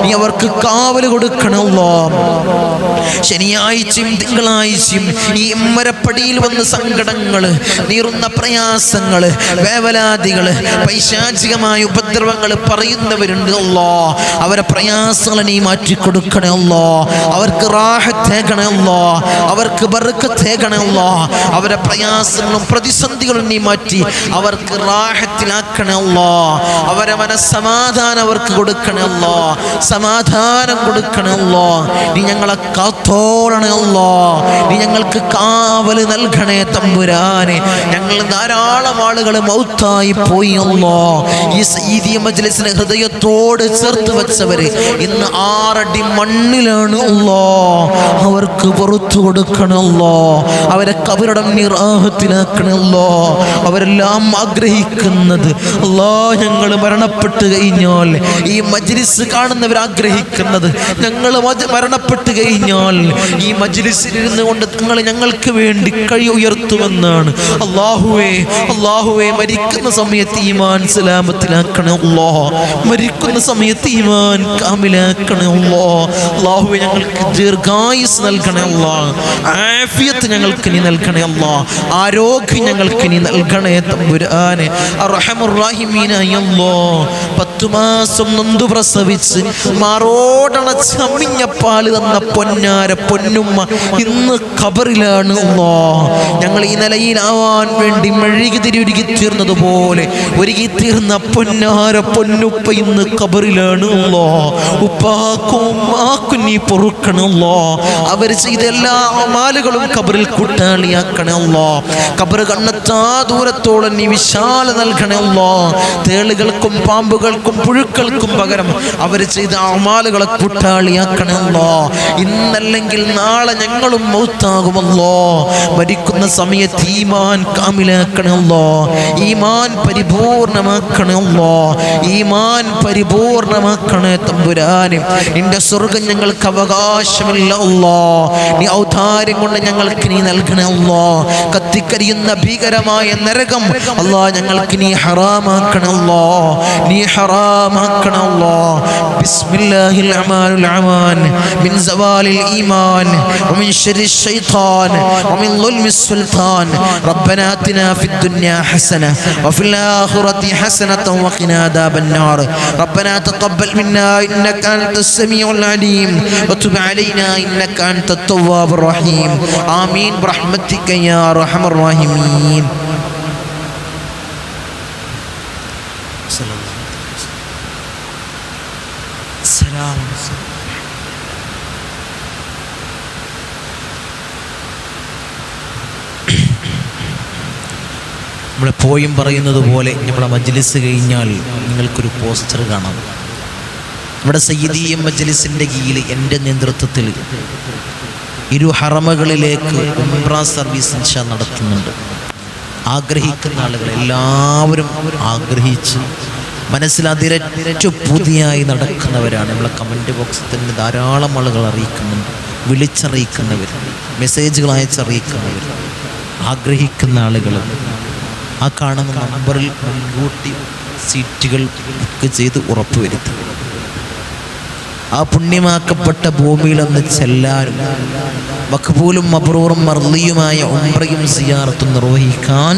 നീ അവർക്ക് കാവല് കൊടുക്കണേ അല്ലാ. ശനിയാഴ്ചയും തിങ്കളാഴ്ചയും ഈ ഇമ്മരപ്പടിയിൽ വന്ന് സങ്കടങ്ങള്, നീറുന്ന പ്രയാസങ്ങള്, വേവലാതികള്, പൈശാചികമായ ഉപദ്രവങ്ങൾ പറയുന്നവരുണ്ട് അല്ലാ. അവരെ പ്രയാസങ്ങളെ നീ മാറ്റിക്കൊടുക്കണേ അല്ലാ. അവർക്ക് റാഹത്തേകണേ അല്ലാ. അവർക്ക് ബർക്കത്തേകണേ അല്ലാ. അവരെ പ്രയാസങ്ങളും പ്രതിസന്ധികളും നീ മാറ്റി അവർക്ക് റാഹത്തിലാക്കണേ അല്ലാ. അവരെ മനസ്സമാധാനം അവർക്ക് കൊടുക്കണേ അല്ലാ. സമാധാനം കൊടുക്കണേ അല്ലാ. നീ ഞങ്ങളെ കാത്തോളണേ അല്ലാ. നീ ഞങ്ങൾക്ക് കാവല് നൽകണേ തമ്പുരാനെ. ഞങ്ങൾ ധാരാളം ആളുകൾ മൗത്തായി പോയി അല്ലാ. ഈ സയ്യിദിയ മജ്‌ലിസിനെ ഹൃദയത്തോട് ചേർത്ത് വെച്ചവര് ഇന്ന് 6 അടി മണ്ണിലാണ് അല്ലാ. അവർക്ക് പുറത്തു കൊടുക്കണം അല്ലാ. അവരെ കബറിടം നിറാഹത്തിലാക്കണം അല്ലാ. അവരെല്ലാം ആഗ്രഹിക്കുന്നത് അല്ലാ, ഞങ്ങൾ മരണപ്പെട്ട് കഴിഞ്ഞാൽ ഈ മജ്‌ലിസ് കാണുന്നവർ ആഗ്രഹിക്കുന്നത് ഞങ്ങൾ മരണപ്പെട്ട് കഴിഞ്ഞാൽ ഈ മജ്‌ലിസിൽ ഇരുന്നു കൊണ്ട് നിങ്ങൾ ഞങ്ങൾക്ക് വേണ്ടി കൈ ഉയർത്തുമെന്നാണ്. അല്ലാഹുവേ, അല്ലാഹുവേ മരിക്കുന്ന സമയത്ത് ഈമാൻ സലാമത്തിലാക്കണേ അല്ലാ. മരിക്കുന്ന സമയത്ത് ഈമാൻ കാമിലാക്കണേ അല്ലാ. അല്ലാഹുവേ ഞങ്ങൾക്ക് ദീർഘായുസ് നൽകണേ അല്ലാ. ആഫിയത്ത് ഞങ്ങൾക്ക് നീ നൽകണേ അല്ലാ. ആരോഗ്യം ഞങ്ങൾക്ക് നീ നൽകണേ തമ്പുരാനെ. അർഹമുർ റഹീമീനായ അല്ലാ, 10 മാസം നൊന്തു പ്രസവിച്ച് മാറോടണച്ച് അമ്മിഞ്ഞ പാല് തന്ന പൊന്നാര പൊന്നുമ്മ ഇന്ന് ഖബറിലാണ് അല്ലാ. ഞങ്ങൾ ഈ നിലയിലാവാൻ വേണ്ടി മെഴുകുതിരി തീർന്നതുപോലെ ഒരുകി തീർന്ന പൊന്നാര പൊന്നുപ്പ ഇന്ന് ഖബറിലാണ് അല്ലാ. ഉപ്പാക്കും ഉമ്മാക്കും നീ പൊറുക്കണം അല്ലാ. അവർ ചെയ്ത എല്ലാ അമാലുകളും ഖബറിൽ കൂട്ടാളിയാക്കണേ അല്ലാ. ഖബർ കണ്ണെത്താ ദൂരത്തോളം നീ വിശാല നൽകണേ അല്ലാ. തേളുകൾക്കും പാമ്പുകൾക്കും പുഴുക്കൾക്കും പകരം അവർ ചെയ്ത അമാലുകളെ കൂട്ടാളിയാക്കണേ അല്ലാ. ഇന്നല്ലെങ്കിൽ നാളെ ഞങ്ങളും മൗത്താകുമല്ലോ. മരിക്കുന്ന സമയത്ത് ഈമാൻ കാമിലാക്കണേ അല്ലാ. ഈമാൻ പരിപൂർണമാക്കണേ അല്ലാ. ഈമാൻ പരിപൂർണമാക്കണേ തമ്പുരാനെ. നിന്റെ സ്വർഗ്ഗം ഞങ്ങൾക്ക് അവകാശമില്ല അല്ലാ. നീ ഔദാര്യം കൊണ്ട് ഞങ്ങൾക്ക് നീ നൽകണേ അല്ലാ. കത്തിക്കരിയുന്ന ഭീകരമായ നരകം അല്ലാ ഞങ്ങൾക്ക് നീ ഹറാമാക്കണേ അല്ലാ. നീ ഹറാം ഹറാമാക്കണം അല്ലാഹ്. ബിസ്മില്ലാഹിൽ അമാനുൽ അമാൻ മിൻ സവാലിൽ ഈമാൻ വമിൻ ശർരിൽ ശൈത്താൻ വമിൻ ളുൽമിസ് സുൽത്താൻ. റബ്ബനാ ആതിനാ ഫിദ് ദുനിയാ ഹസന വഫിൽ ആഖിറതി ഹസനതൻ വഖിനാ അദാബൻ നാർ. റബ്ബനാ തഖബ്ബൽ മിന്നാ ഇന്നക അൻതസ് സമീഉൽ അലീം വതുബ് അലൈനാ ഇന്നക അൻതത് തവ്വാബുർ റഹീം. ആമീൻ ബിറഹ്മതിക യാ അർഹമർ റഹീമീൻ. നമ്മളെപ്പോഴും പറയുന്നത് പോലെ നമ്മളെ മജ്ലിസ് കഴിഞ്ഞാൽ നിങ്ങൾക്കൊരു പോസ്റ്റർ കാണാം. ഇവിടെ സയ്യിദിയ മജ്ലിസിൻ്റെ കീഴിൽ എൻ്റെ നേതൃത്വത്തിൽ ഇരു ഹറമകളിലേക്ക് ഉംറ സർവീസ് ഇൻഷാ നടത്തുന്നുണ്ട്. ആഗ്രഹിക്കുന്ന ആളുകൾ എല്ലാവരും ആഗ്രഹിച്ച് മനസ്സിൽ അതിരറ്റു പുതിയായി നടക്കുന്നവരാണ്. നമ്മളെ കമൻറ്റ് ബോക്സിൽ തന്നെ ധാരാളം ആളുകൾ അറിയിക്കുന്നുണ്ട്, വിളിച്ചറിയിക്കുന്നവർ, മെസ്സേജുകൾ അയച്ചറിയിക്കുന്നവർ. ആഗ്രഹിക്കുന്ന ആളുകൾ ആ കാണുന്ന നമ്പറിൽ മുൻകൂട്ടി സീറ്റുകൾ ബുക്ക് ചെയ്ത് ഉറപ്പുവരുത്തുക. ആ പുണ്യമാക്കപ്പെട്ട ഭൂമിയിലൊന്ന് ചെല്ലാനും മഖ്ബൂലും മബ്റൂറും മർളിയുമായ ഉംറയും സിയാറത്തും നിർവഹിക്കാൻ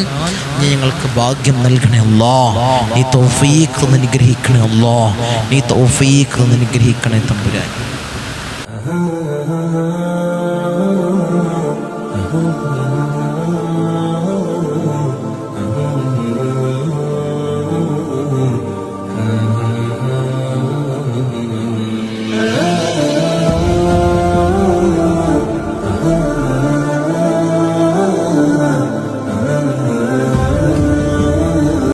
ഞങ്ങൾക്ക് ഭാഗ്യം നൽകണേ അല്ലാഹ്. നീ തൗഫീഖ് അനുഗ്രഹിക്കണേ അല്ലാഹ്. നീ തൗഫീഖ് അനുഗ്രഹിക്കണേ തമ്പുരാൻ.